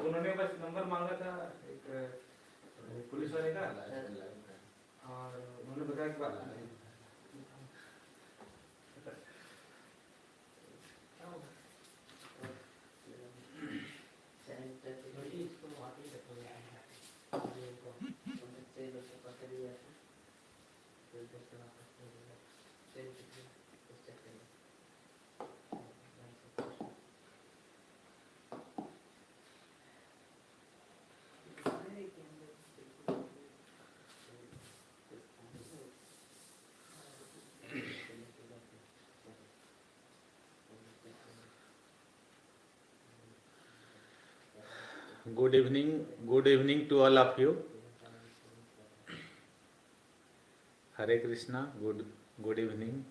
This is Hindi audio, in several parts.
उन्होंने बस नंबर मांगा था एक पुलिस वाले का, और उन्होंने बताया कि Good evening to all of you. Hare Krishna, good evening.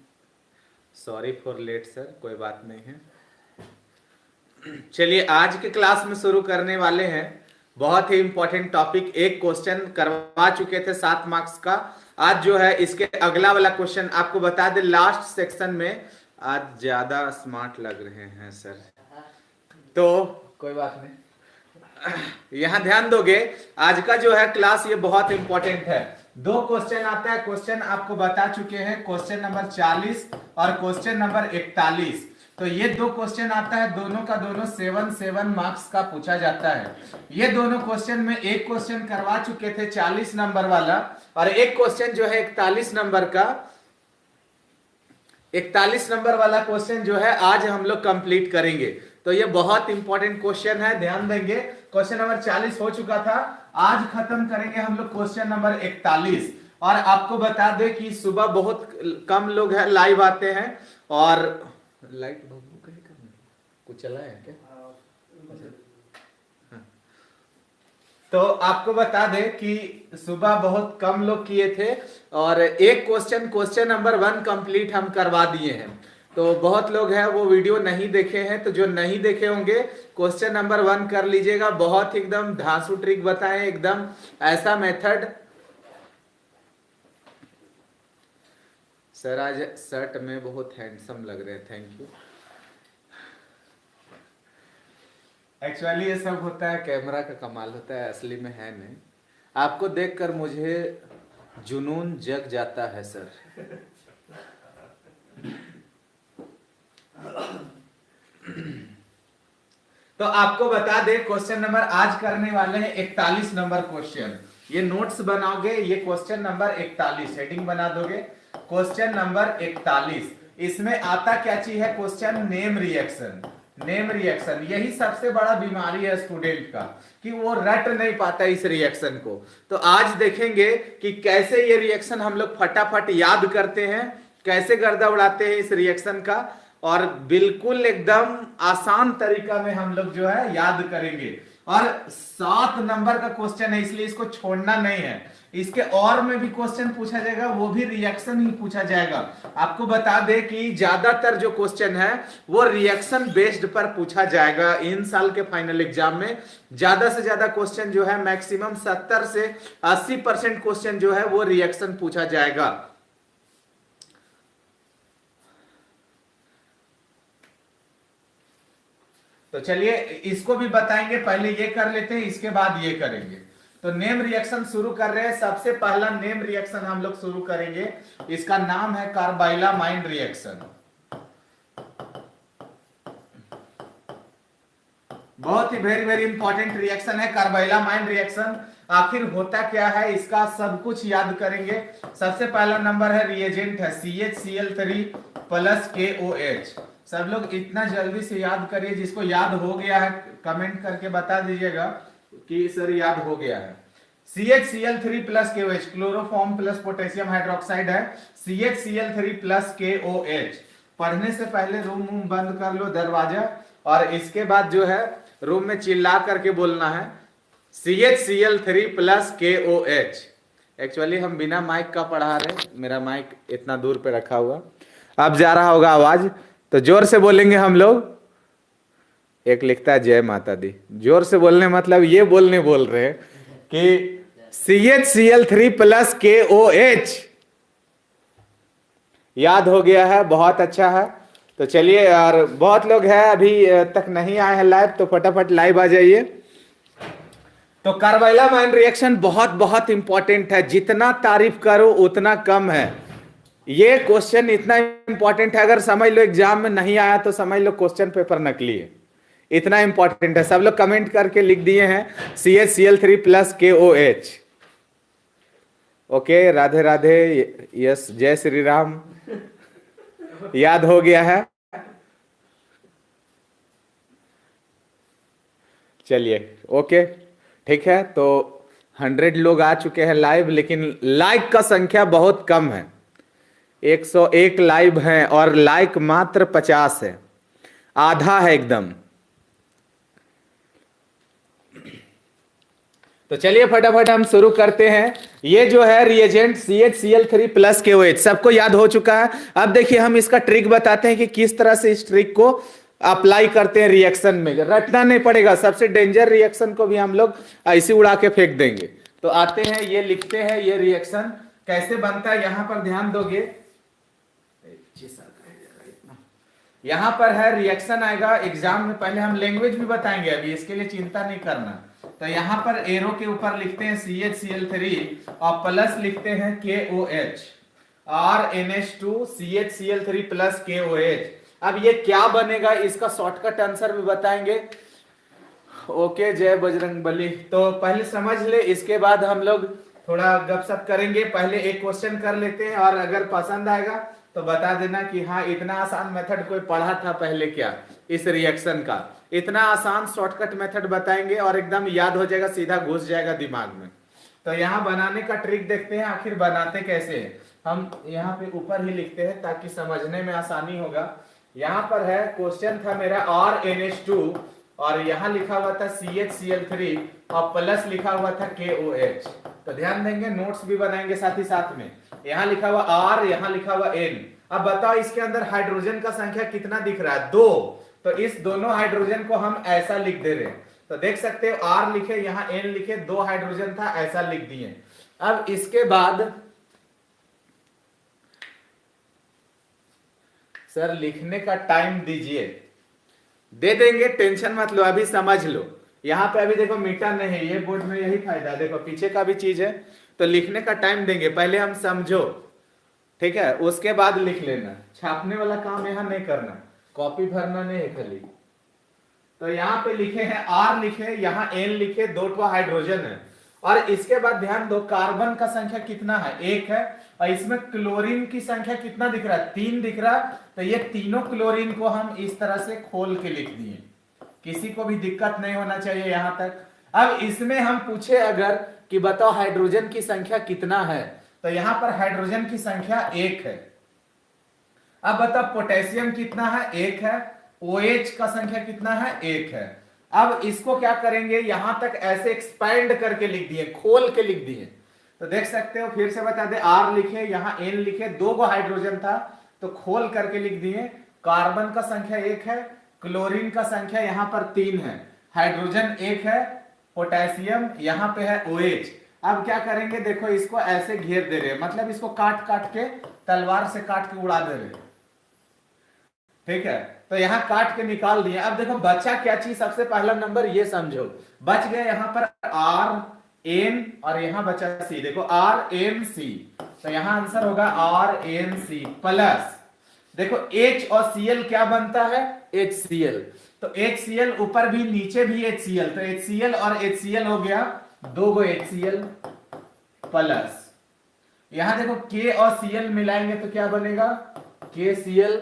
Sorry for late sir, कोई बात नहीं है. चलिए आज के क्लास में शुरू करने वाले हैं. बहुत ही इंपॉर्टेंट टॉपिक. एक क्वेश्चन करवा चुके थे 7 मार्क्स का. आज जो है इसके अगला वाला क्वेश्चन आपको बता दे. लास्ट सेक्शन में आज ज्यादा स्मार्ट लग रहे हैं सर, तो कोई बात नहीं, यहां ध्यान दोगे. आज का जो है क्लास ये बहुत इंपॉर्टेंट है. 2 क्वेश्चन आता है. क्वेश्चन आपको बता चुके हैं, क्वेश्चन नंबर 40 और क्वेश्चन नंबर 41. तो ये 2 क्वेश्चन आता है, दोनों का दोनों 7 मार्क्स का पूछा जाता है. ये दोनों क्वेश्चन में एक क्वेश्चन करवा चुके थे 40 नंबर वाला, और एक क्वेश्चन जो है 41 नंबर का, 41 नंबर वाला क्वेश्चन जो है आज हम लोग कंप्लीट करेंगे. तो ये बहुत इंपॉर्टेंट क्वेश्चन है, ध्यान देंगे. क्वेश्चन नंबर 40 हो चुका था, आज खत्म करेंगे हम लोग क्वेश्चन नंबर 41. और आपको बता दें कि सुबह बहुत कम लोग हैं लाइव आते हैं, और लाइट कुछ चला है क्या? तो आपको बता दें कि सुबह बहुत कम लोग किए थे, और एक क्वेश्चन नंबर 1 कंप्लीट हम करवा दिए हैं. तो बहुत लोग हैं वो वीडियो नहीं देखे हैं, तो जो नहीं देखे होंगे क्वेश्चन नंबर 1 कर लीजिएगा. बहुत एकदम धांसू ट्रिक बताएं, एकदम ऐसा मेथड. सर आज शर्ट में बहुत हैंडसम लग रहे हैं, थैंक यू. एक्चुअली ये सब होता है, कैमरा का कमाल होता है, असली में है नहीं. आपको देखकर मुझे जुनून जग जाता है सर. तो आपको बता दे क्वेश्चन नंबर आज करने वाले हैं 41 नंबर क्वेश्चन. ये नोट्स बनाओगे, ये क्वेश्चन नंबर 41 हेडिंग बना दोगे. क्वेश्चन नंबर 41, इसमें आता क्या चीज है? Question name reaction. Name reaction यही सबसे बड़ा बीमारी है स्टूडेंट का, कि वो रट नहीं पाता इस रिएक्शन को. तो आज देखेंगे कि कैसे ये रिएक्शन हम लोग फटाफट याद करते हैं, कैसे गर्दा उड़ाते हैं इस रिएक्शन का, और बिल्कुल एकदम आसान तरीका में हम लोग जो है याद करेंगे. और 7 नंबर का क्वेश्चन है, इसलिए इसको छोड़ना नहीं है. इसके और में भी क्वेश्चन पूछा जाएगा, वो भी रिएक्शन ही पूछा जाएगा. आपको बता दे कि ज्यादातर जो क्वेश्चन है वो रिएक्शन बेस्ड पर पूछा जाएगा. इन साल के फाइनल एग्जाम में ज्यादा से ज्यादा क्वेश्चन जो है, मैक्सिमम 70 से 80% क्वेश्चन जो है वो रिएक्शन पूछा जाएगा. तो चलिए इसको भी बताएंगे, पहले ये कर लेते हैं, इसके बाद ये करेंगे. तो नेम रिएक्शन शुरू कर रहे हैं. सबसे पहला नेम रिएक्शन हम लोग शुरू करेंगे, इसका नाम है कार्बाइलामाइन रिएक्शन. बहुत ही वेरी इंपॉर्टेंट रिएक्शन है कार्बाइलामाइन रिएक्शन. आखिर होता क्या है इसका सब कुछ याद करेंगे. सबसे पहला नंबर है, रिएजेंट है CHCl3 + KOH. सब लोग इतना जल्दी से याद करिए, जिसको याद हो गया है कमेंट करके बता दीजिएगा कि सर याद हो गया है. CHCl3 + KOH chloroform plus potassium hydroxide है. CHCl3 + KOH. पढ़ने से पहले रूम बंद कर लो दरवाजा, और इसके बाद जो है रूम में चिल्ला करके बोलना है CHCl3 + KOH. एक्चुअली हम बिना माइक का पढ़ा रहे, मेरा माइक इतना दूर पे रखा हुआ, अब जा रहा होगा आवाज, तो जोर से बोलेंगे हम लोग. एक लिखता है जय माता दी. जोर से बोलने मतलब ये बोल रहे हैं कि CHCl3 + KOH. याद हो गया है, बहुत अच्छा है. तो चलिए, और बहुत लोग हैं अभी तक नहीं आए हैं लाइव, तो फटाफट लाइव आ जाइए. तो कार्बाइलामाइन रिएक्शन बहुत बहुत इंपॉर्टेंट है, जितना तारीफ करो उतना कम है। ये क्वेश्चन इतना इंपॉर्टेंट है, अगर समझ लो एग्जाम में नहीं आया तो समझ लो क्वेश्चन पेपर नकली है, इतना इंपॉर्टेंट है। सब लोग कमेंट करके लिख दिए हैं CHCl3 plus KOH। Okay, Radhe Radhe, yes, जय श्री राम, याद हो गया है। चलिए ओके, ठीक है। तो 100 लोग आ चुके हैं लाइव, लेकिन लाइक का संख्या बहुत कम है। 101 लाइव हैं और लाइक मात्र 50 है, आधा है एकदम। तो चलिए फटाफट हम शुरू करते हैं। ये जो है रिएजेंट CHCl3 प्लस KOH सबको याद हो चुका है। अब देखिए हम इसका ट्रिक बताते हैं कि किस तरह से इस ट्रिक को अप्लाई करते हैं रिएक्शन में। रटना नहीं पड़ेगा, सबसे डेंजर रिएक्शन को भी हम लोग ऐसे उड़ा के फेंक देंगे। तो आते हैं, ये लिखते हैं ये रिएक्शन कैसे बनता है, यहां पर ध्यान दोगे। यहां पर है रिएक्शन आएगा एग्जाम में, पहले हम लैंग्वेज भी बताएंगे, अभी इसके लिए चिंता नहीं करना। तो यहां पर एरो के ऊपर लिखते हैं CHCl3 और प्लस लिखते हैं KOH, RNH2 CHCl3 plus KOH। अब ये क्या बनेगा इसका शॉर्टकट आंसर भी बताएंगे। ओके, जय बजरंगबली। तो पहले समझ ले, इसके बाद हम लोग थोड़ा गपशप करेंगे। पहले एक क्वेश्चन कर लेते हैं और अगर पसंद आएगा तो बता देना कि हाँ इतना आसान मेथड कोई पढ़ा था पहले क्या इस रिएक्शन का। इतना आसान शॉर्टकट मेथड बताएंगे और एकदम याद हो जाएगा, सीधा घुस जाएगा दिमाग में। तो यहाँ बनाने का ट्रिक देखते हैं आखिर बनाते कैसे हैं। हम यहाँ पे ऊपर ही लिखते हैं ताकि समझने में आसानी होगा। यहाँ पर है क्वेश्चन था मेरा RNH2 और यहाँ लिखा हुआ था CHCl3 और प्लस लिखा हुआ था KOH। तो ध्यान देंगे, नोट्स भी बनाएंगे साथ ही साथ में। यहाँ लिखा हुआ R, यहाँ लिखा हुआ N। अब बताओ इसके अंदर हाइड्रोजन का संख्या कितना दिख रहा है, 2। तो इस दोनों हाइड्रोजन को हम ऐसा लिख दे रहे हैं। तो देख सकते हो R लिखे, यहाँ N लिखे, 2 हाइड्रोजन था ऐसा लिख दिए। अब इसके बाद सर लिखने का टाइम दीजिए, दे देंगे, टेंशन मत लो, अभी समझ लो। यहाँ पे अभी देखो मीटर नहीं है, ये बोर्ड में यही फायदा, देखो पीछे का भी चीज है। तो लिखने का टाइम देंगे, पहले हम समझो, ठीक है, उसके बाद लिख लेना। छापने वाला काम यहाँ नहीं करना, कॉपी भरना नहीं है खाली। तो यहाँ पे लिखे हैं R लिखे, यहाँ N लिखे, 2 हाइड्रोजन है। और इसके बाद ध्यान दो कार्बन का संख्या कितना है, 1 है। और इसमें क्लोरीन की संख्या कितना दिख रहा है, 3 दिख रहा। तो ये तीनों क्लोरीन को हम इस तरह से खोल के लिख दिए, किसी को भी दिक्कत नहीं होना चाहिए यहां तक। अब इसमें हम पूछे अगर कि बताओ हाइड्रोजन की संख्या कितना है, तो यहां पर हाइड्रोजन की संख्या 1 है। अब बताओ पोटेशियम कितना है, 1 है। OH का संख्या कितना है, 1 है। अब इसको क्या करेंगे, यहां तक ऐसे एक्सपैंड करके लिख दिए, खोल के लिख दिए। तो देख सकते हो, फिर से बता दे, R लिखे, यहाँ N लिखे, 2 हाइड्रोजन था तो खोल करके लिख दिए। कार्बन का संख्या 1 है, क्लोरीन का संख्या यहाँ पर 3 है, हाइड्रोजन 1 है, पोटेशियम यहाँ पे है OH। अब क्या करेंगे, देखो इसको ऐसे घेर दे रहे, मतलब इसको काट काट के तलवार से काट के उड़ा दे रहे, ठीक है। तो यहाँ काट के निकाल दिए। अब देखो बचा क्या चीज, सबसे पहला नंबर ये समझो, बच गया यहाँ पर R N और यहाँ बचा C। देखो RNC, तो यहाँ आंसर होगा RNC प्लस। देखो H और Cl क्या बनता है, HCl। तो HCl ऊपर भी नीचे भी HCl, तो HCl और HCl हो गया, 2 HCl प्लस। यहां देखो K और Cl मिलाएंगे तो क्या बनेगा, KCl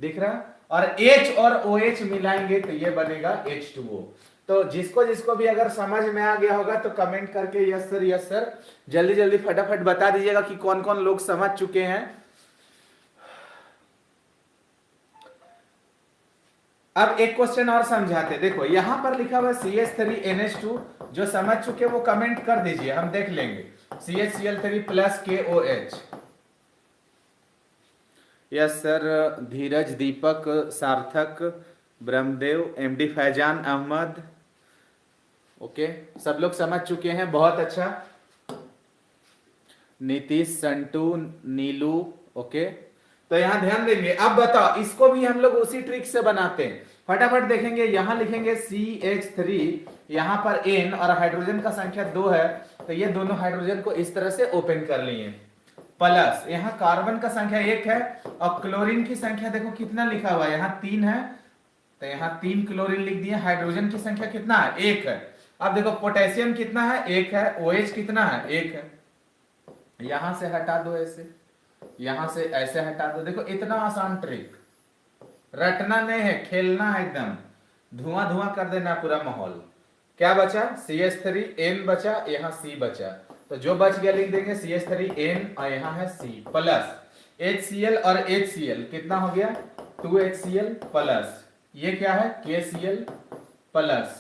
दिख रहा, और H और OH मिलाएंगे तो ये बनेगा H2O। तो जिसको जिसको भी अगर समझ में आ गया होगा तो कमेंट करके यस सर जल्दी जल्दी फटाफट बता दीजिएगा कि कौन कौन लोग समझ चुके हैं। अब एक क्वेश्चन और समझाते, देखो यहां पर लिखा हुआ CH3NH2, जो समझ चुके वो कमेंट कर दीजिए, हम देख लेंगे। CHCl3 plus KOH, yes sir, Dheeraj, Deepak, Sarthak, Brahmdev, MD Faizan Ahmad, okay, सब लोग समझ चुके हैं, बहुत अच्छा। नीतीश, संटू, नीलू, ओके। तो यहां ध्यान देंगे। अब बताओ, इसको भी हम लोग उसी ट्रिक से बनाते हैं। फटाफट देखेंगे, यहां लिखेंगे CH3, यहां पर N और हाइड्रोजन का संख्या 2 है, तो ये दोनों हाइड्रोजन को इस तरह से ओपन कर लिए। प्लस यहाँ कार्बन का संख्या 1 है और क्लोरीन की संख्या देखो कितना लिखा हुआ है, यहाँ 3 है, तो यहाँ 3 क्लोरीन लिख दिए। हाइड्रोजन की संख्या कितना है, 1 है। अब देखो पोटेशियम कितना है, 1 है। OH कितना है, 1 है। यहां से हटा दो ऐसे, यहां से ऐसे हटा दो। देखो इतना आसान ट्रिक, रटना नहीं है, खेलना है एकदम, धुआं धुआं कर देना पूरा माहौल। क्या बचा, CH3 N बचा, यहाँ C बचा, तो जो बच गया लिख देंगे CH3 N और यहाँ है C प्लस HCl और HCl कितना हो गया 2HCl प्लस ये क्या है KCl प्लस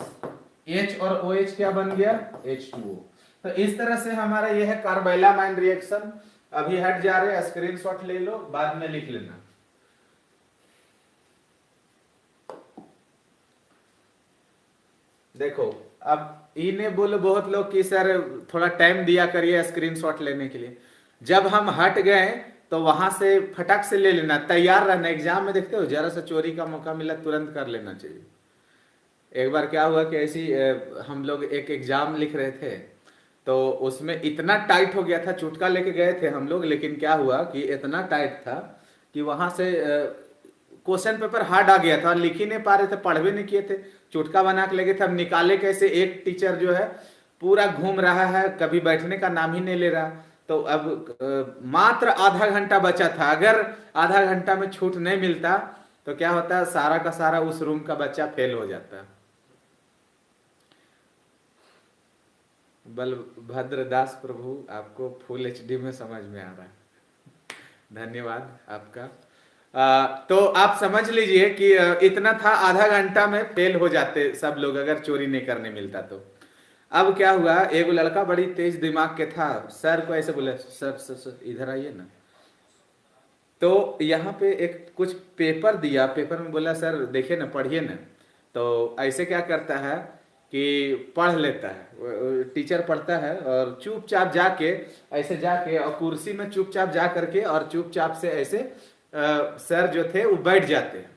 H और OH क्या बन गया H2O। तो इस तरह से हमारा यह है कार्बैलामाइन रिएक्शन। अभी हट जा रहे हैं, स्क्रीनशॉट ले लो, बाद में लिख लेना। देखो अब इन्हें बोलो बहुत लोग कि सर थोड़ा टाइम दिया करिए स्क्रीनशॉट लेने के लिए। जब हम हट गए तो वहां से फटक से ले लेना, तैयार रहना। एग्जाम में देखते हो जरा सा चोरी का मौका मिला तुरंत कर लेना चाहिए। एक बार क्या हुआ कि ऐसी हम लोग एक एग्जाम लिख रहे थे तो उसमें इतना टाइट हो गया था, चुटका लेके गए थे हम लोग, लेकिन क्या हुआ कि इतना टाइट था कि वहां से क्वेश्चन पेपर हार्ड आ गया था, लिख ही नहीं पा रहे थे, पढ़ भी नहीं किए थे, चुटका बना के लगे थे। अब निकाले कैसे, एक टीचर जो है पूरा घूम रहा है, कभी बैठने का नाम ही नहीं ले रहा। तो अब मात्र आधा घंटा बचा था, अगर आधा घंटा में छूट नहीं मिलता तो क्या होता है, सारा का सारा उस रूम का बच्चा फेल हो जाता। बलभद्रदास प्रभु आपको फुल HD में समझ में आ रहा है, धन्यवाद आपका। तो आप समझ लीजिए कि इतना था, आधा घंटा में फेल हो जाते सब लोग अगर चोरी नहीं करने मिलता तो। अब क्या हुआ, एक लड़का बड़ी तेज दिमाग के था, सर को ऐसे बोला सर इधर आइए ना। तो यहाँ पे एक कुछ पेपर दिया, पेपर में बोला सर देखिए ना, पढ़िए ना। तो ऐसे क्या करता है कि पढ़ लेता है, टीचर पढ़ता है और चुपचाप जाके ऐसे जाके और कुर्सी में चुपचाप जा करके और चुपचाप से ऐसे सर जो थे वो बैठ जाते हैं।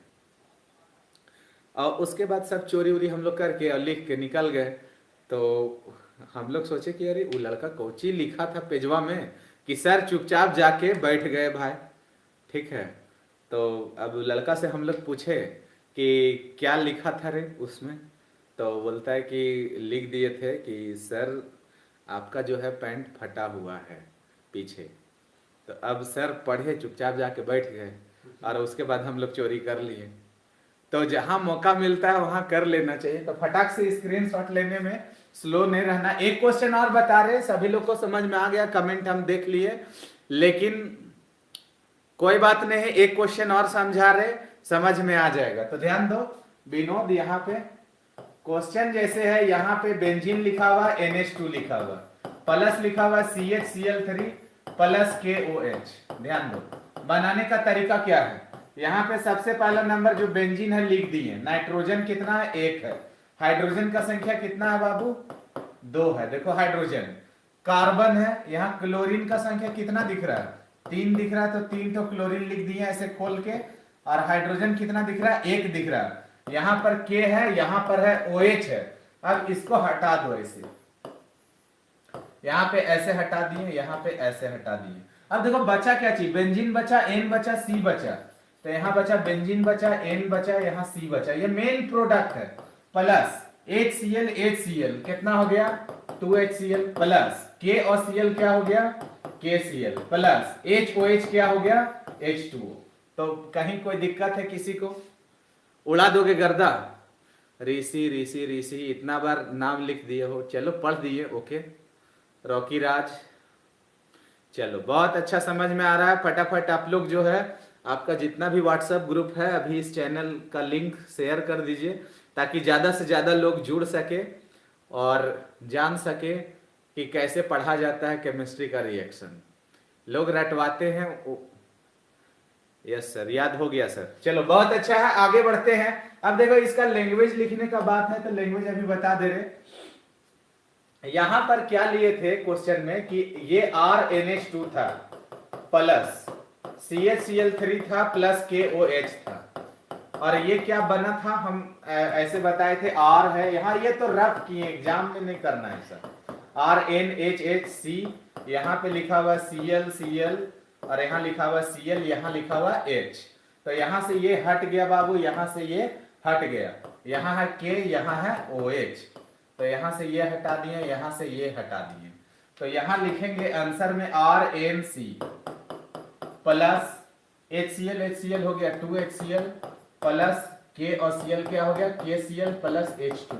और उसके बाद सब चोरी वोरी हम लोग करके और लिख के निकल गए। तो हम लोग सोचे कि अरे वो लड़का कोची लिखा था पेजवा में कि सर चुपचाप जाके बैठ गए भाई, ठीक है। तो अब लड़का से हम लोग पूछे कि क्या लिखा था रे उसमें, तो बोलता है कि लिख दिए थे कि सर आपका जो है पैंट फटा हुआ है पीछे। तो अब सर पढ़े, चुपचाप जाके बैठ गए और उसके बाद हम लोग चोरी कर लिए। तो जहां मौका मिलता है वहां कर लेना चाहिए। तो फटाक से स्क्रीनशॉट लेने में स्लो नहीं रहना। एक क्वेश्चन और बता रहे, सभी लोग को समझ में आ गया, कमेंट हम देख लिए, लेकिन कोई बात नहीं है, एक क्वेश्चन और समझा रहे, समझ में आ जाएगा। तो ध्यान दो विनोद, यहाँ पे क्वेश्चन जैसे है, यहाँ पे बेंजीन लिखा हुआ, NH2 लिखा हुआ, प्लस लिखा हुआ CHCl3 प्लस KOH। ध्यान दो बनाने का तरीका क्या है। यहाँ पे सबसे पहला नंबर जो बेंजीन है लिख दिए, नाइट्रोजन कितना है 1 है, हाइड्रोजन का संख्या कितना है बाबू 2 है। देखो हाइड्रोजन, कार्बन है, यहाँ क्लोरीन का संख्या कितना दिख रहा है 3 दिख रहा है, तो 3 तो क्लोरीन लिख दिए ऐसे खोल के। और हाइड्रोजन कितना दिख रहा है 1 दिख रहा है, यहाँ पर K है, यहाँ पर है OH है। अब इसको हटा दो ऐसे, यहाँ पे ऐसे हटा दिए, यहाँ पे ऐसे हटा दिए। अब देखो बचा क्या चीज, बेंजीन बचा, N बचा, C बचा। तो यहाँ बचा बेंजीन बचा, N बचा, यहाँ C बचा, ये मेन प्रोडक्ट है। प्लस HCl HCl कितना हो गया 2HCl प्लस K और Cl क्या हो गया KCl प्लस HOH क्या हो गया H2O। तो कहीं कोई दिक्कत है किसी को, उड़ा दोगे गर्दा। ऋषि ऋषि ऋषि इतना बार नाम लिख दिए हो, चलो पढ़ दिए, ओके। रॉकी राज, चलो बहुत अच्छा समझ में आ रहा है। फटाफट आप लोग जो है, आपका जितना भी व्हाट्सएप ग्रुप है, अभी इस चैनल का लिंक शेयर कर दीजिए ताकि ज्यादा से ज्यादा लोग जुड़ सके और जान सके कि कैसे पढ़ा जाता है केमिस्ट्री का रिएक्शन। लोग रटवाते हैं। यस सर, याद हो गया सर। चलो बहुत अच्छा है, आगे बढ़ते हैं। अब देखो इसका लैंग्वेज लिखने का बात है तो लैंग्वेज अभी बता दे रहे। यहां पर क्या लिए थे क्वेश्चन में कि ये RNH2 था प्लस CHCl3 था प्लस KOH था। और ये क्या बना था, हम ऐसे बताए थे, R है यहाँ, ये तो रफ किए, एग्जाम में नहीं करना है सर। RNHHC, यहाँ पे लिखा हुआ Cl, और यहाँ लिखा हुआ Cl, यहाँ लिखा हुआ H। तो यहाँ से ये हट गया बाबू, यहाँ से ये हट गया, यहाँ है K, यहाँ है OH, तो यहाँ से ये हटा दिए, यहाँ से ये हटा दिए। तो यहाँ लिखेंगे आंसर में RNC प्लस HCl हो गया 2HCl प्लस K और Cl क्या हो गया, KCl प्लस H2।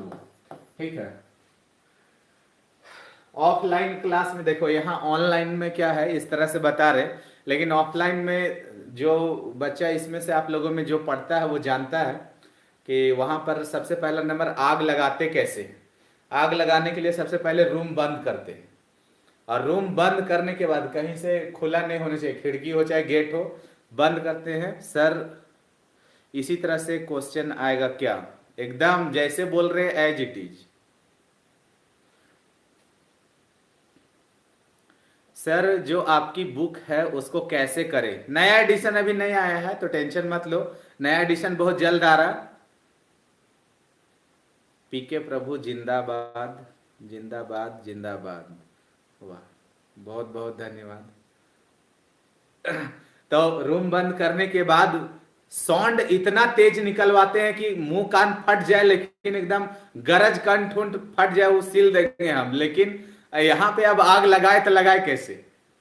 ठीक है। ऑफलाइन क्लास में देखो, यहाँ ऑनलाइन में क्या है इस तरह से बता रहे, लेकिन ऑफलाइन में जो बच्चा इसमें से आप लोगों में जो पढ़ता है वो जानता है कि वहां पर सबसे पहला नंबर आग लगाते कैसे। आग लगाने के लिए सबसे पहले रूम बंद करते हैं, और रूम बंद करने के बाद कहीं से खुला नहीं होना चाहिए, खिड़की हो चाहे गेट हो, बंद करते हैं। सर इसी तरह से क्वेश्चन आएगा क्या, एकदम जैसे बोल रहे हैं एज इट इज। सर जो आपकी बुक है उसको कैसे करें, नया एडिशन अभी नहीं आया है तो टेंशन मत लो, नया एडिशन बहुत जल्द आ रहा। पीके प्रभु जिंदाबाद जिंदाबाद जिंदाबाद, वाह बहुत बहुत धन्यवाद। तो रूम बंद करने के बाद साउंड इतना तेज निकलवाते हैं कि मुंह कान फट जाए, लेकिन एकदम गरज कंठ फट जाए वो सील देंगे हम, लेकिन यहाँ पे अब आग लगाए तो लगाए कैसे।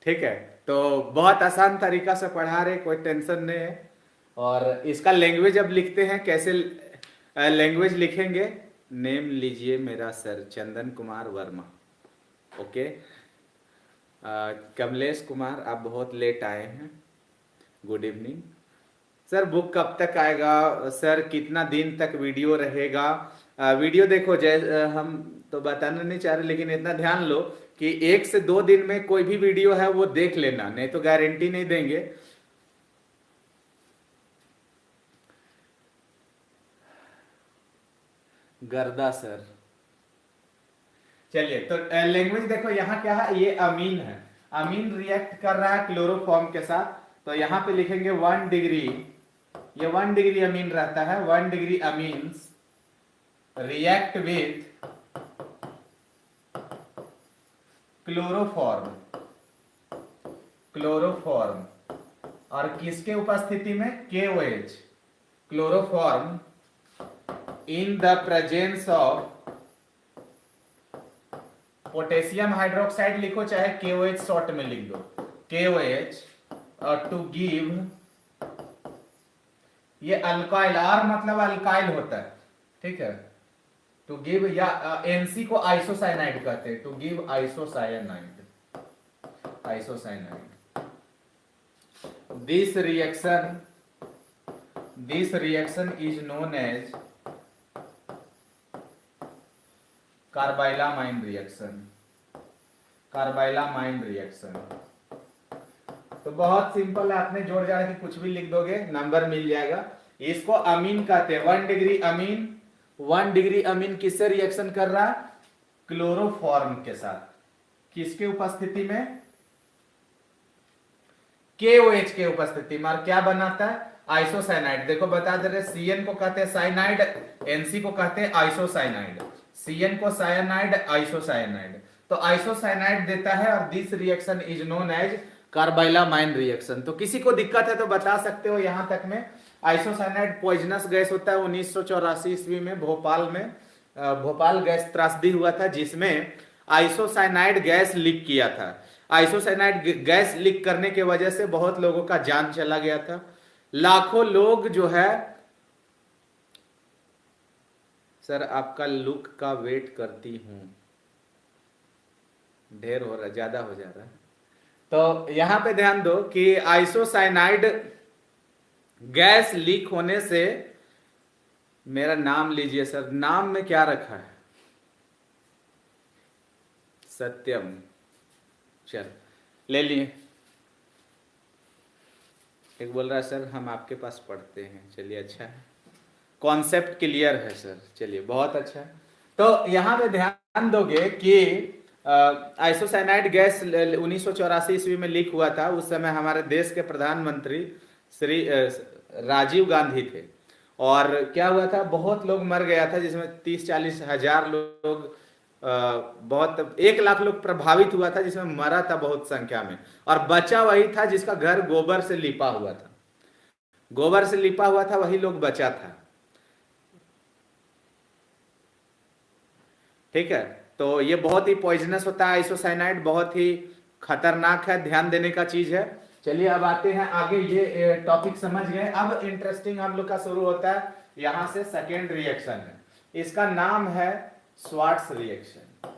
ठीक है, तो बहुत आसान तरीका से पढ़ा रहे, कोई टेंशन नहीं है। और इसका लैंग्वेज अब लिखते हैं, कैसे लैंग्वेज लिखेंगे, नेम लीजिए मेरा सर, चंदन कुमार वर्मा। ओके, कमलेश कुमार आप बहुत लेट आए हैं, गुड इवनिंग। सर बुक कब तक आएगा, सर कितना दिन तक वीडियो रहेगा। वीडियो देखो, जैसे हम तो बताना नहीं चाह रहे, लेकिन इतना ध्यान लो कि 1 से 2 दिन में कोई भी वीडियो है वो देख लेना, नहीं तो गारंटी नहीं देंगे। गर्दा सर, चलिए तो लैंग्वेज देखो, यहाँ क्या है, ये अमीन है, अमीन रिएक्ट कर रहा है क्लोरोफॉर्म के साथ, तो यहाँ पे लिखेंगे 1 डिग्री, ये 1 डिग्री अमीन रहता है, 1 degree amines react with chloroform, chloroform, और किसके उपस्थिति में, KOH, chloroform in the presence of potassium hydroxide लिखो, चाहे KOH शॉर्ट में लिख दो, KOH, और टू गिव, ये अल्काइल, R मतलब अल्काइल होता है, ठीक है, टू गिव, या NC को आइसोसाइनाइड कहते हैं, to give isocyanide, isocyanide. This reaction is known as carbylamine reaction, carbylamine reaction. तो बहुत सिंपल है, आपने जोड़ जाड़ के कुछ भी लिख दोगे नंबर मिल जाएगा। इसको अमीन कहते हैं, 1 डिग्री अमीन, 1 डिग्री अमीन किससे रिएक्शन कर रहा है, क्लोरोफॉर्म के साथ, किसके उपस्थिति में, KOH के उपस्थिति में, और क्या बनाता है, आइसोसाइनाइड। देखो बता दे रहे, CN को कहते हैं साइनाइड, NC को कहते हैं आइसोसाइनाइड, CN को साइनाइड, आइसोसाइनाइड, तो आइसोसाइनाइड देता है, और this reaction is known as carbylamine reaction. तो किसी को दिक्कत है तो बता सकते हो, यहां तक में आइसोसाइनाइड पॉइजनस गैस होता है। 1984 ईस्वी में भोपाल गैस त्रासदी हुआ था, जिसमें आइसोसाइनाइड गैस लीक किया था। आइसोसाइनाइड गैस लीक करने के वजह से बहुत लोगों का जान चला गया था, लाखों लोग जो है। सर आपका लुक का वेट करती हूं, ढेर हो रहा, ज्यादा हो जा रहा है। तो यहां पे ध्यान दो कि आइसोसाइनाइड गैस लीक होने से, मेरा नाम लीजिए सर, नाम में क्या रखा है, सत्यम, चल ले लिए। एक बोल रहा है सर हम आपके पास पढ़ते हैं, चलिए अच्छा है, कॉन्सेप्ट क्लियर है सर, चलिए बहुत अच्छा है। तो यहां पे ध्यान दोगे कि आइसोसाइनाइड गैस 1984 ईस्वी में लीक हुआ था। उस समय हमारे देश के प्रधानमंत्री श्री राजीव गांधी थे। और क्या हुआ था, बहुत लोग मर गया था, जिसमें 30-40 हजार लोग, बहुत 1 लाख लोग प्रभावित हुआ था, जिसमें मरा था बहुत संख्या में। और बचा वही था जिसका घर गोबर से लिपा हुआ था, गोबर से लिपा हुआ था, वही लोग बचा था। ठीक है, तो ये बहुत ही पॉइजनस होता है, आइसोसाइनाइड बहुत ही खतरनाक है, ध्यान देने का चीज है। चलिए अब आते हैं आगे, ये टॉपिक समझ गए। अब इंटरेस्टिंग हम लोग का शुरू होता है, यहां से सेकेंड रिएक्शन है, इसका नाम है स्वार्ट्स रिएक्शन।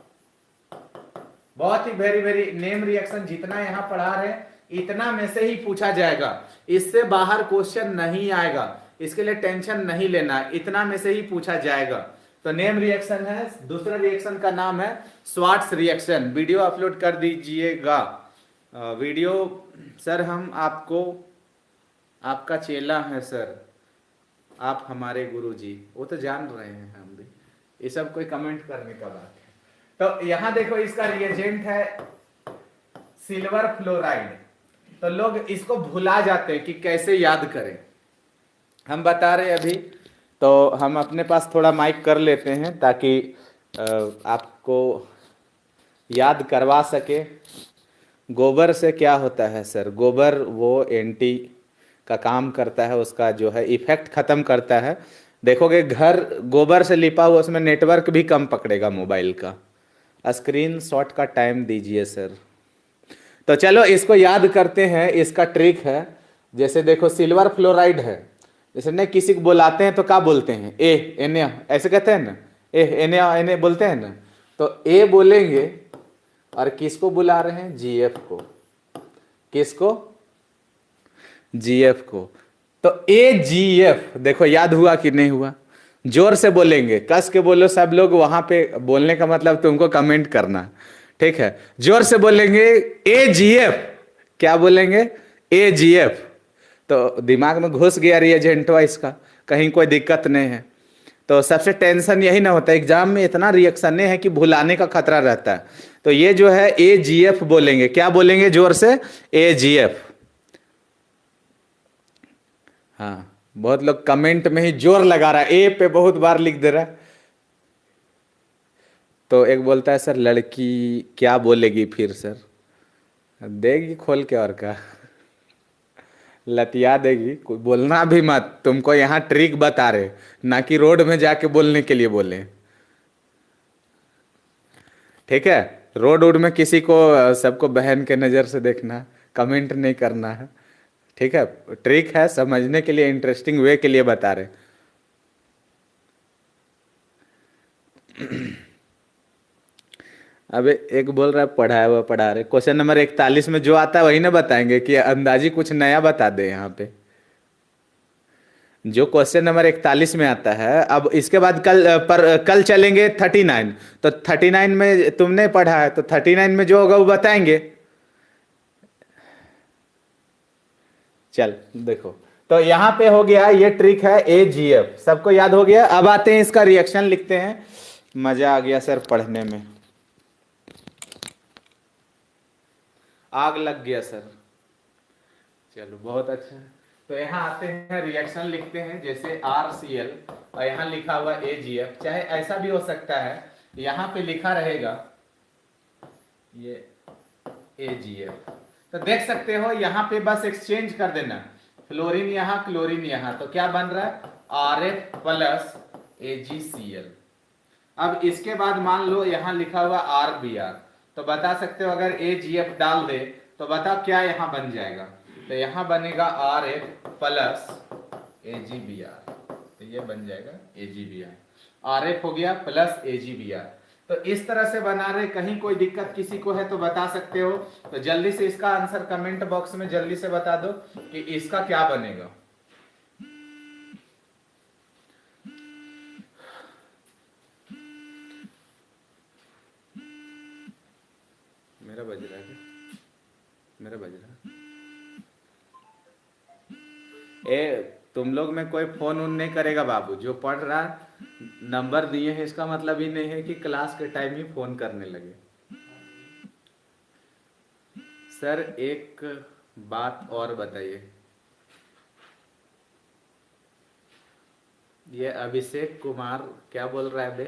बहुत ही वेरी वेरी नेम रिएक्शन, जितना यहां पढ़ा रहे इतना में से ही पूछा जाएगा, इससे बाहर क्वेश्चन नहीं आएगा, इसके लिए टेंशन नहीं लेना, इतना में से ही पूछा जाएगा। तो नेम रिएक्शन है, दूसरा रिएक्शन का नाम है स्वार्ट्स रिएक्शन। वीडियो अपलोड कर दीजिएगा, वीडियो सर हम आपको, आपका चेला है सर, आप हमारे गुरुजी, वो तो जान रहे हैं हम भी, ये सब कोई कमेंट करने का बात है। तो यहां देखो इसका रिएजेंट है सिल्वर फ्लोराइड। तो लोग इसको भुला जाते हैं कि कैसे याद करें, हम बता रहे अभी। तो हम अपने पास थोड़ा माइक कर लेते हैं ताकि आपको याद करवा सके। गोबर से क्या होता है सर, गोबर वो एंटी का काम करता है, उसका जो है इफेक्ट खत्म करता है। देखोगे घर गोबर से लिपा हुआ, उसमें नेटवर्क भी कम पकड़ेगा मोबाइल का। स्क्रीन शॉट का टाइम दीजिए सर। तो चलो इसको याद करते हैं, इसका ट्रिक है। जैसे देखो सिल्वर फ्लोराइड है, जैसे नहीं किसी को बुलाते हैं तो क्या बोलते हैं, ए एने ऐसे कहते हैं ना, ए एने एने बोलते हैं ना। तो ए बोलेंगे, और किसको बुला रहे हैं, जीएफ को, किसको, जीएफ को। तो ए जी एफ, देखो याद हुआ कि नहीं हुआ। जोर से बोलेंगे, कस के बोलो सब लोग, वहां पे बोलने का मतलब तुमको कमेंट करना, ठीक है। जोर से बोलेंगे ए जी एफ, क्या बोलेंगे, ए जी एफ। तो दिमाग में घुस गया रिएजेंटवा इसका, कहीं कोई दिक्कत नहीं है। तो सबसे टेंशन यही ना होता है, एग्जाम में इतना रिएक्शन नहीं है कि भुलाने का खतरा रहता है। तो ये जो है ए जी एफ बोलेंगे, क्या बोलेंगे जोर से, ए जी एफ। हाँ, बहुत लोग कमेंट में ही जोर लगा रहा है, ए पे बहुत बार लिख दे रहा है। तो एक बोलता है सर लड़की क्या बोलेगी फिर सर, देगी खोल के और क्या, लतिया देगी। कोई बोलना भी मत, तुमको यहाँ ट्रिक बता रहे, ना कि रोड में जाके बोलने के लिए बोले, ठीक है। रोड वोड में किसी को, सबको बहन के नज़र से देखना, कमेंट नहीं करना है, ठीक है। ट्रिक है, समझने के लिए, इंटरेस्टिंग वे के लिए बता रहे। अब एक बोल रहा है पढ़ाया हुआ पढ़ा रहे, क्वेश्चन नंबर 41 में जो आता है वही ना बताएंगे, कि अंदाजी कुछ नया बता दे यहाँ पे। जो क्वेश्चन नंबर 41 में आता है, अब इसके बाद कल चलेंगे 39। तो 39 में तुमने पढ़ा है, तो 39 में जो होगा वो बताएंगे। चल देखो, तो यहां पे हो गया, ये ट्रिक है ए जी एफ, सबको याद हो गया। अब आते हैं इसका रिएक्शन लिखते हैं। मजा आ गया सर पढ़ने में, आग लग गया सर, चलो बहुत अच्छा है। तो यहाँ आते हैं, रिएक्शन लिखते हैं, जैसे RCl और यहाँ लिखा हुआ AgF। चाहे ऐसा भी हो सकता है, यहाँ पे लिखा रहेगा ये AgF। तो देख सकते हो यहाँ पे बस एक्सचेंज कर देना, फ्लोरीन यहाँ क्लोरीन यहाँ, तो क्या बन रहा है RF प्लस AgCl। अब इसके बाद मान लो यहाँ लिखा हुआ RBr, तो बता सकते हो अगर AgF डाल दे तो बताओ क्या यहाँ बन जाएगा। तो यहां बनेगा RF प्लस AgBr, तो ये बन जाएगा AgBr, RF हो गया प्लस AgBr। तो इस तरह से बना रहे, कहीं कोई दिक्कत किसी को है तो बता सकते हो। तो जल्दी से इसका आंसर कमेंट बॉक्स में जल्दी से बता दो कि इसका क्या बनेगा। मेरा बज रहा है, मेरा बज रहा है। ए तुम लोग में कोई फोन उन नहीं करेगा बाबू, जो पढ़ रहा नंबर दिए हैं इसका मतलब ही नहीं है कि क्लास के टाइम ही फोन करने लगे। सर एक बात और बताइए, ये अभिषेक कुमार क्या बोल रहा है बे?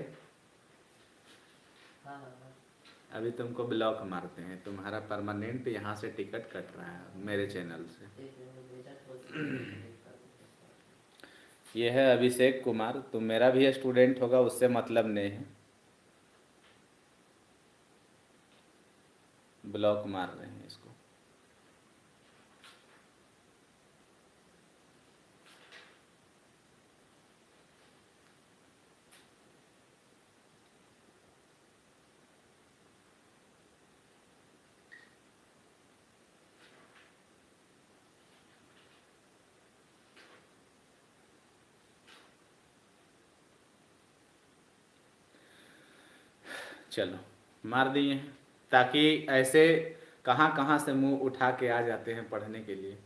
अभी तुमको ब्लॉक मारते हैं, तुम्हारा परमानेंट यहाँ से टिकट कट रहा है मेरे चैनल से। ये है अभिषेक कुमार, तुम मेरा भी स्टूडेंट होगा, उससे मतलब नहीं है, ब्लॉक मार रहे हैं इसको। चलो मार दिए हैं, ताकि ऐसे कहाँ कहाँ से मुंह उठा के आ जाते हैं पढ़ने के लिए।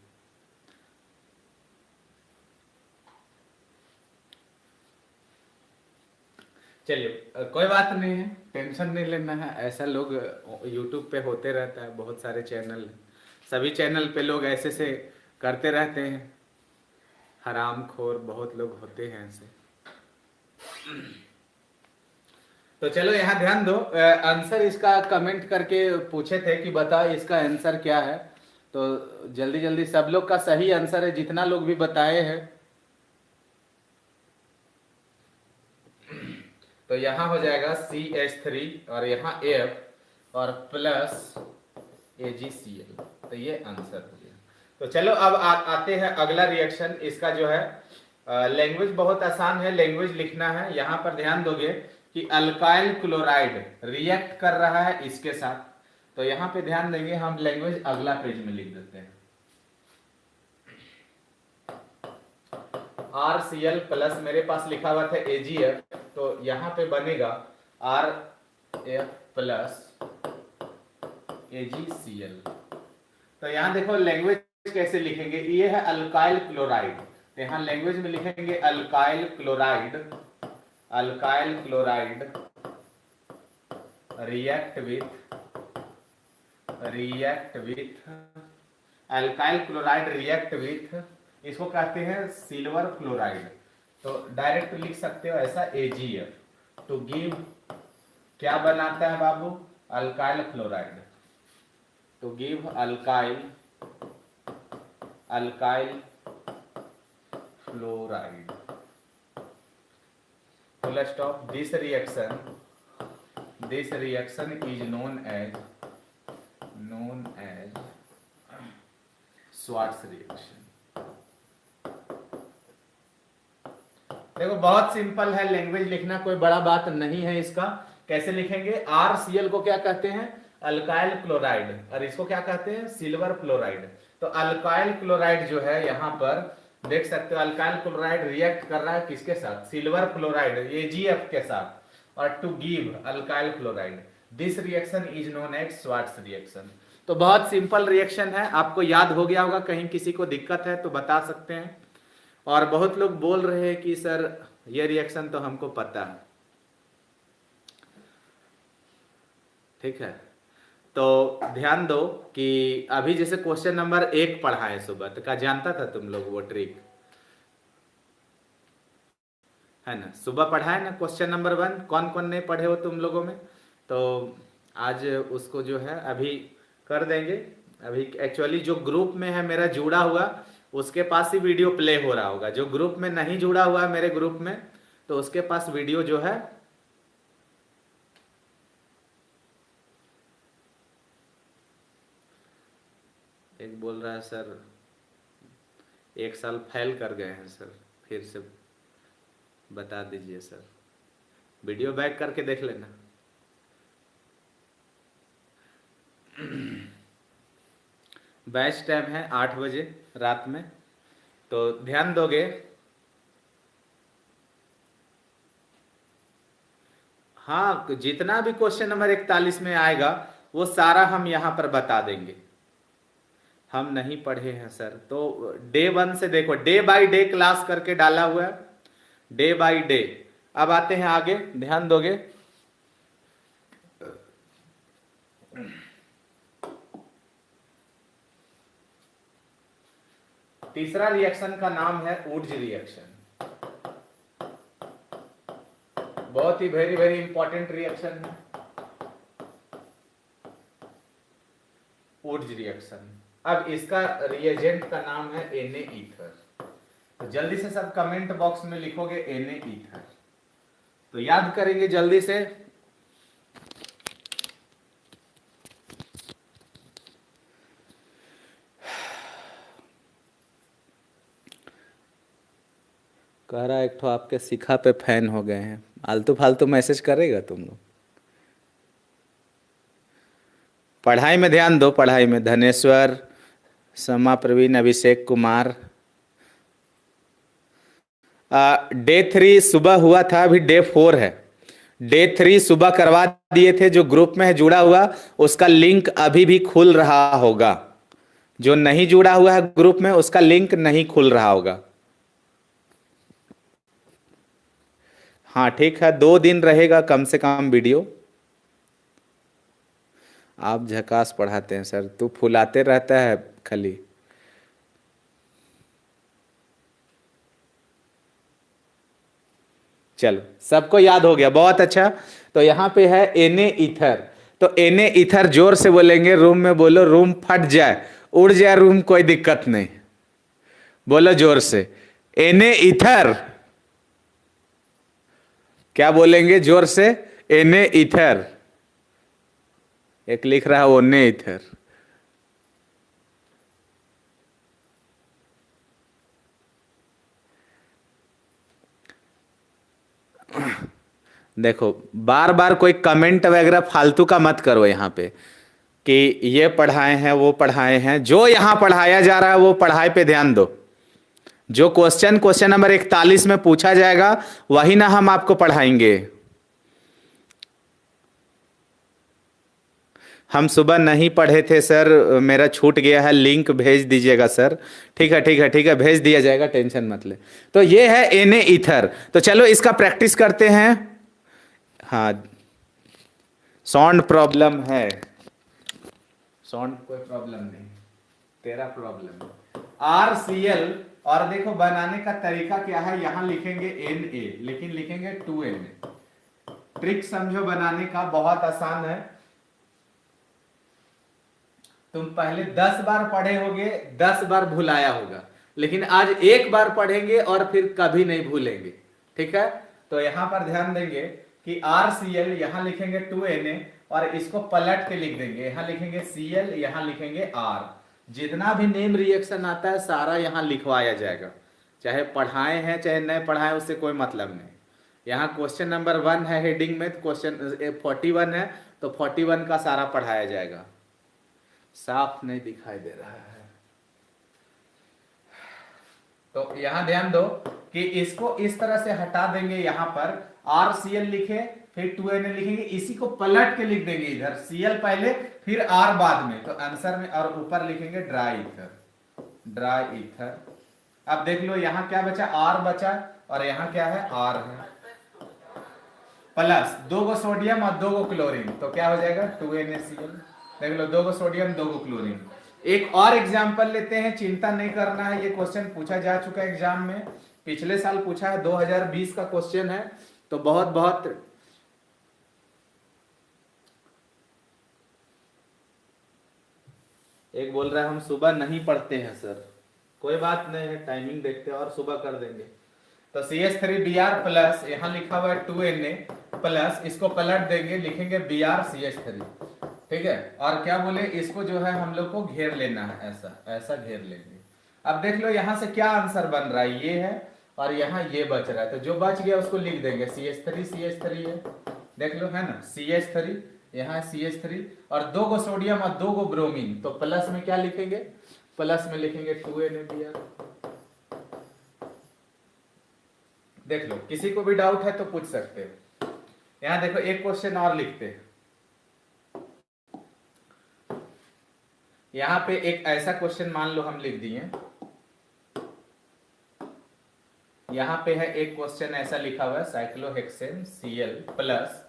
चलिए कोई बात नहीं है, टेंशन नहीं लेना है, ऐसा लोग यूट्यूब पे होते रहता है, बहुत सारे चैनल, सभी चैनल पे लोग ऐसे से करते रहते हैं, हरामखोर बहुत लोग होते हैं ऐसे। तो चलो यहाँ ध्यान दो, आंसर इसका कमेंट करके पूछे थे कि बताओ इसका आंसर क्या है, तो जल्दी जल्दी सब लोग का सही आंसर है, जितना लोग भी बताए हैं। तो यहाँ हो जाएगा CH3 और यहाँ F और प्लस AgCl, तो ये आंसर हो गया। तो चलो अब आते हैं अगला रिएक्शन, इसका जो है लैंग्वेज बहुत आसान है, लैंग्वेज लिखना है। यहाँ पर ध्यान दोगे कि अल्काइल क्लोराइड रिएक्ट कर रहा है इसके साथ, तो यहाँ पे ध्यान देंगे, हम लैंग्वेज अगला पेज में लिख देते हैं। RCl प्लस मेरे पास लिखा हुआ था AgF, तो यहाँ पे बनेगा RF प्लस AgCl। तो यहाँ देखो लैंग्वेज कैसे लिखेंगे, ये है अल्काइल क्लोराइड, तो यहाँ लैंग्वेज में लिखेंगे alkyl chloride, alkyl chloride react with alkyl chloride react with, इसको कहते हैं सिल्वर क्लोराइड, तो डायरेक्ट लिख सकते हो ऐसा AgF टू गिव, क्या बनाता है बाबू, alkyl chloride, to give alkyl chloride, full stop। this reaction is known as Schwarz reaction। देखो बहुत सिंपल है, लैंग्वेज लिखना कोई बड़ा बात नहीं है इसका। कैसे लिखेंगे, RCl को क्या कहते हैं, अल्काइल क्लोराइड, और इसको क्या कहते हैं, सिल्वर क्लोराइड। तो अल्काइल क्लोराइड जो है यहाँ पर देख सकते हो, अल्काइल क्लोराइड रिएक्ट कर रहा है किसके साथ, सिल्वर क्लोराइड AgF के साथ, और to give alkyl chloride, this reaction is known as Swarts reaction. तो बहुत सिंपल रिएक्शन है, आपको याद हो गया होगा, कहीं किसी को दिक्कत है तो बता सकते हैं। और बहुत लोग बोल रहे हैं कि सर ये रिएक्शन तो हमको पता है, ठीक है। तो ध्यान दो कि अभी जैसे क्वेश्चन नंबर 1 पढ़ा है सुबह, तो क्या जानता था तुम लोग वो ट्रिक, है ना, सुबह पढ़ा है ना क्वेश्चन नंबर 1, कौन कौन नहीं पढ़े हो तुम लोगों में, तो आज उसको जो है अभी कर देंगे। अभी एक्चुअली जो ग्रुप में है मेरा जुड़ा हुआ, उसके पास ही वीडियो प्ले हो रहा होगा, जो ग्रुप में नहीं जुड़ा हुआ है मेरे ग्रुप में, तो उसके पास वीडियो जो है एक बोल रहा है सर 1 साल फेल कर गए हैं सर, फिर से बता दीजिए सर, वीडियो बैक करके देख लेना। बैच टाइम है 8 बजे रात में, तो ध्यान दोगे। हाँ, जितना भी क्वेश्चन नंबर 41 में आएगा वो सारा हम यहाँ पर बता देंगे। हम नहीं पढ़े हैं सर, तो डे 1 से देखो, डे बाय डे क्लास करके डाला हुआ है, डे बाय डे। अब आते हैं आगे, ध्यान दोगे। तीसरा रिएक्शन का नाम है वुड्स रिएक्शन। बहुत ही वेरी वेरी इंपॉर्टेंट रिएक्शन है वुड्स रिएक्शन। अब इसका रिएजेंट का नाम है Na ईथर। तो जल्दी से सब कमेंट बॉक्स में लिखोगे Na ईथर, तो याद करेंगे जल्दी से। कह रहा एक तो आपके शिखा पे फैन हो गए हैं, आलतू फालतू मैसेज करेगा तुम लोग। पढ़ाई में ध्यान दो, पढ़ाई में। धनेश्वर, समा, प्रवीण, अभिषेक कुमार। डे 3 सुबह हुआ था, अभी डे 4 है। डे 3 सुबह करवा दिए थे, जो ग्रुप में है जुड़ा हुआ उसका लिंक अभी भी खुल रहा होगा। जो नहीं जुड़ा हुआ है ग्रुप में उसका लिंक नहीं खुल रहा होगा। हाँ ठीक है, 2 दिन रहेगा कम से कम वीडियो। आप झकास पढ़ाते हैं सर, तू फुलाते रहता है खाली। चलो सबको याद हो गया, बहुत अच्छा। तो यहाँ पे है Na ईथर। तो Na ईथर जोर से बोलेंगे, रूम में बोलो, रूम फट जाए उड़ जाए रूम, कोई दिक्कत नहीं। बोलो जोर से, Na ईथर। क्या बोलेंगे जोर से? Na ether. एक लिख रहा है ओने ईथर। देखो बार बार कोई कमेंट वगैरह फालतू का मत करो यहाँ पे कि ये पढ़ाए हैं वो पढ़ाए हैं। जो यहाँ पढ़ाया जा रहा है वो पढ़ाई पे ध्यान दो। जो क्वेश्चन नंबर 41 में पूछा जाएगा वही ना हम आपको पढ़ाएंगे। हम सुबह नहीं पढ़े थे सर, मेरा छूट गया है, लिंक भेज दीजिएगा सर। ठीक है ठीक है ठीक है, भेज दिया जाएगा, टेंशन मत ले। तो ये है Na ईथर। तो चलो इसका प्रैक्टिस करते हैं। हाँ साउंड प्रॉब्लम है, साउंड कोई प्रॉब्लम नहीं, तेरा प्रॉब्लम। RCl। और देखो बनाने का तरीका क्या है, यहां लिखेंगे Na लेकिन लिखेंगे 2Na। ट्रिक समझो बनाने का, बहुत आसान है। तुम पहले 10 बार पढ़े होगे, 10 बार भुलाया होगा, लेकिन आज एक बार पढ़ेंगे और फिर कभी नहीं भूलेंगे। ठीक है, तो यहां पर ध्यान देंगे कि RCl यहां लिखेंगे 2Na और इसको पलट के लिख देंगे, यहां लिखेंगे Cl, यहां लिखेंगे R। जितना भी नेम रिएक्शन आता है सारा यहां लिखवाया जाएगा, चाहे पढ़ाए हैं चाहे नहीं पढ़ाए, उससे कोई मतलब नहीं। यहाँ क्वेश्चन नंबर 1 है हेडिंग में, क्वेश्चन 41 है तो 41 का सारा पढ़ाया जाएगा। साफ नहीं दिखाई दे रहा है, तो यहां ध्यान दो कि इसको इस तरह से हटा देंगे। यहां पर RCl लिखे फिर 2Na लिखेंगे, इसी को पलट के लिख देंगे, इधर Cl पहले फिर R बाद में, तो आंसर में और ऊपर लिखेंगे ड्राई ईथर, ड्राई ईथर। अब देख लो यहां क्या बचा, R बचा और यहां क्या है, R है, प्लस 2 गो सोडियम और 2 गो क्लोरीन, तो क्या हो जाएगा 2NaCl। देख लो 2 गो सोडियम 2 गो क्लोरीन। एक और एग्जाम्पल लेते हैं, चिंता नहीं करना है, ये क्वेश्चन पूछा जा चुका है एग्जाम में, पिछले साल पूछा है, 2020 का क्वेश्चन है। तो बहुत बहुत एक बोल रहा है हम सुबह नहीं पढ़ते हैं सर, कोई बात नहीं है, टाइमिंग देखते हैं और सुबह कर देंगे। तो CH3Br प्लस यहां लिखा हुआ है 2Na प्लस, इसको पलट देंगे, लिखेंगे BrCH3। ठीक है, और क्या बोले, इसको जो है हम लोग को घेर लेना है, ऐसा ऐसा घेर लेंगे। अब देख लो यहां से क्या आंसर बन रहा है, ये है और यहाँ ये बच रहा है, तो जो बच गया उसको लिख देंगे CH3 है, देख लो है ना, CH3 यहाँ CH3 और 2 गो सोडियम और 2 गो ब्रोमीन, तो प्लस में क्या लिखेंगे, प्लस में लिखेंगे 2NaBr। देख लो किसी को भी डाउट है तो पूछ सकते हैं। यहां देखो एक क्वेश्चन और लिखते हैं, यहां पे एक ऐसा क्वेश्चन मान लो हम लिख दिए, यहां पे है एक क्वेश्चन ऐसा लिखा हुआ है, cyclohexane Cl plus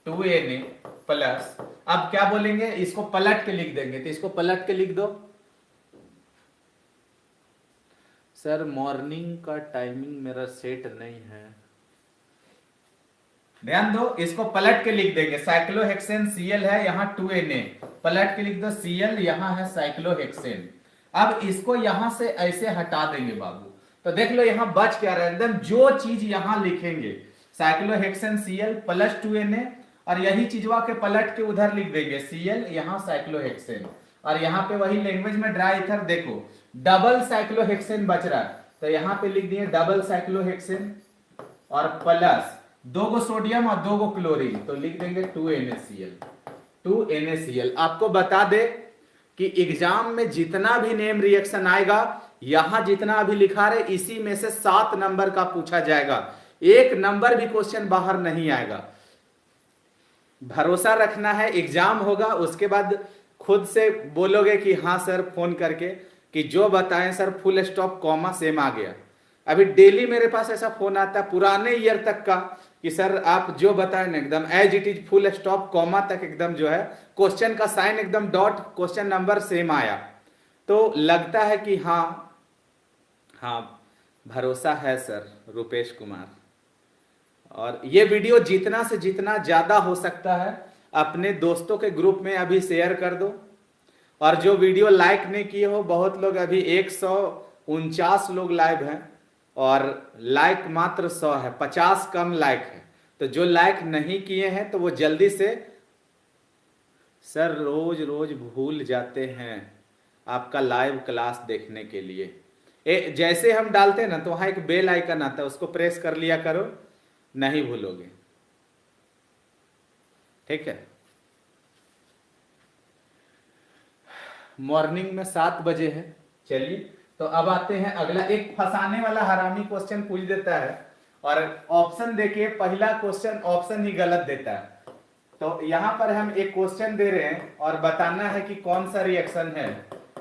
2Na plus, अब क्या बोलेंगे, इसको पलट के लिख देंगे, तो इसको पलट के लिख दो। सर मॉर्निंग का टाइमिंग मेरा सेट नहीं है, ध्यान दो, इसको पलट के लिख देंगे, साइक्लोहेक्सेन Cl है यहाँ 2Na, पलट के लिख दो Cl, यहाँ है साइक्लोहेक्सेन। अब इसको यहां से ऐसे हटा देंगे बाबू, तो देख लो यहां बच क्या रहा है, एकदम जो चीज यहां लिखेंगे साइक्लोहेक्सेन Cl प्लस 2Na, और यही चीजवा के पलट के उधर लिख देंगे Cl, यहाँ साइक्लोहेक्सेन, और यहाँ पे वही लैंग्वेज में ड्राई ईथर, देखो डबल साइक्लोहेक्सेन बच रहा है, तो यहाँ पे लिख दिए डबल साइक्लोहेक्सेन और प्लस 2 गो सोडियम और 2 गो क्लोरीन, तो लिख देंगे 2NaCl। आपको बता दे कि एग्जाम में जितना भी नेम रिएक्शन आएगा, यहां जितना अभी लिखा रहे इसी में से 7 नंबर का पूछा जाएगा, 1 नंबर भी क्वेश्चन बाहर नहीं आएगा। भरोसा रखना है, एग्जाम होगा उसके बाद खुद से बोलोगे कि हाँ सर, फोन करके कि जो बताएं sir full stop comma same आ गया। अभी डेली मेरे पास ऐसा फोन आता है पुराने ईयर तक का कि सर आप जो बताएं ना एकदम as it is full stop comma तक एकदम जो है क्वेश्चन का साइन एकदम डॉट क्वेश्चन नंबर सेम आया, तो लगता है कि हाँ भरोसा है सर रुपेश कुमार। और ये वीडियो जितना से जितना ज्यादा हो सकता है अपने दोस्तों के ग्रुप में अभी शेयर कर दो, और जो वीडियो लाइक नहीं किए हो, बहुत लोग अभी 149 लोग लाइव हैं और लाइक मात्र 100 है, 50 कम लाइक है, तो जो लाइक नहीं किए हैं तो वो जल्दी से, सर रोज रोज भूल जाते हैं आपका लाइव क्लास देखने के लिए। जैसे हम डालते हैं ना तो वहां एक बेल आइकन आता है, उसको प्रेस कर लिया करो, नहीं भूलोगे, ठीक है। मॉर्निंग में 7 बजे है। चलिए तो अब आते हैं अगला, एक फंसाने वाला हरामी क्वेश्चन पूछ देता है और ऑप्शन देखिए, पहला क्वेश्चन ऑप्शन ही गलत देता है। तो यहां पर हम एक क्वेश्चन दे रहे हैं और बताना है कि कौन सा रिएक्शन है।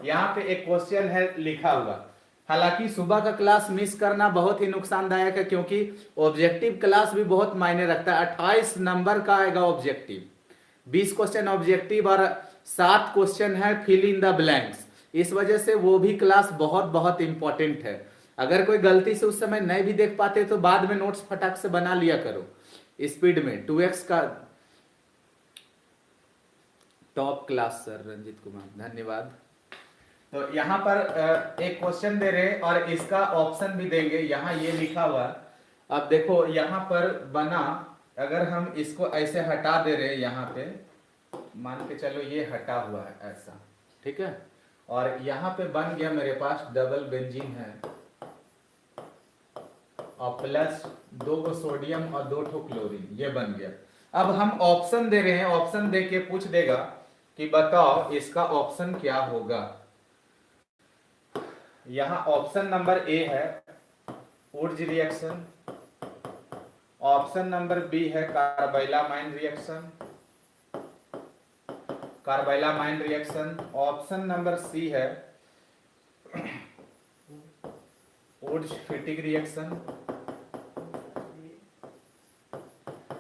यहाँ पे एक क्वेश्चन है लिखा हुआ, हालांकि सुबह का क्लास मिस करना बहुत ही नुकसानदायक है, क्योंकि ऑब्जेक्टिव क्लास भी बहुत मायने रखता है। 28 नंबर का आएगा ऑब्जेक्टिव, 20 क्वेश्चन ऑब्जेक्टिव और 7 क्वेश्चन है फिल इन द ब्लैंक्स, इस वजह से वो भी क्लास बहुत बहुत इंपॉर्टेंट है। अगर कोई गलती से उस समय नहीं भी देख पाते तो बाद में नोट्स फटाक से बना लिया करो स्पीड में। 2x का top class sir Ranjit Kumar, धन्यवाद। तो यहाँ पर एक क्वेश्चन दे रहे और इसका ऑप्शन भी देंगे, यहाँ ये लिखा हुआ। अब देखो यहाँ पर बना, अगर हम इसको ऐसे हटा दे रहे यहाँ पे, मान के चलो ये हटा हुआ है ऐसा, ठीक है, और यहाँ पे बन गया मेरे पास डबल बेंजीन है और प्लस 2 गो सोडियम और 2 ठो क्लोरीन, ये बन गया। अब हम ऑप्शन दे रहे हैं, ऑप्शन दे के पूछ देगा कि बताओ इसका ऑप्शन क्या होगा। यहां ऑप्शन नंबर ए है Wurtz reaction, option number B है carbylamine reaction, carbylamine reaction, option number C है वुड्स फिटिक रिएक्शन,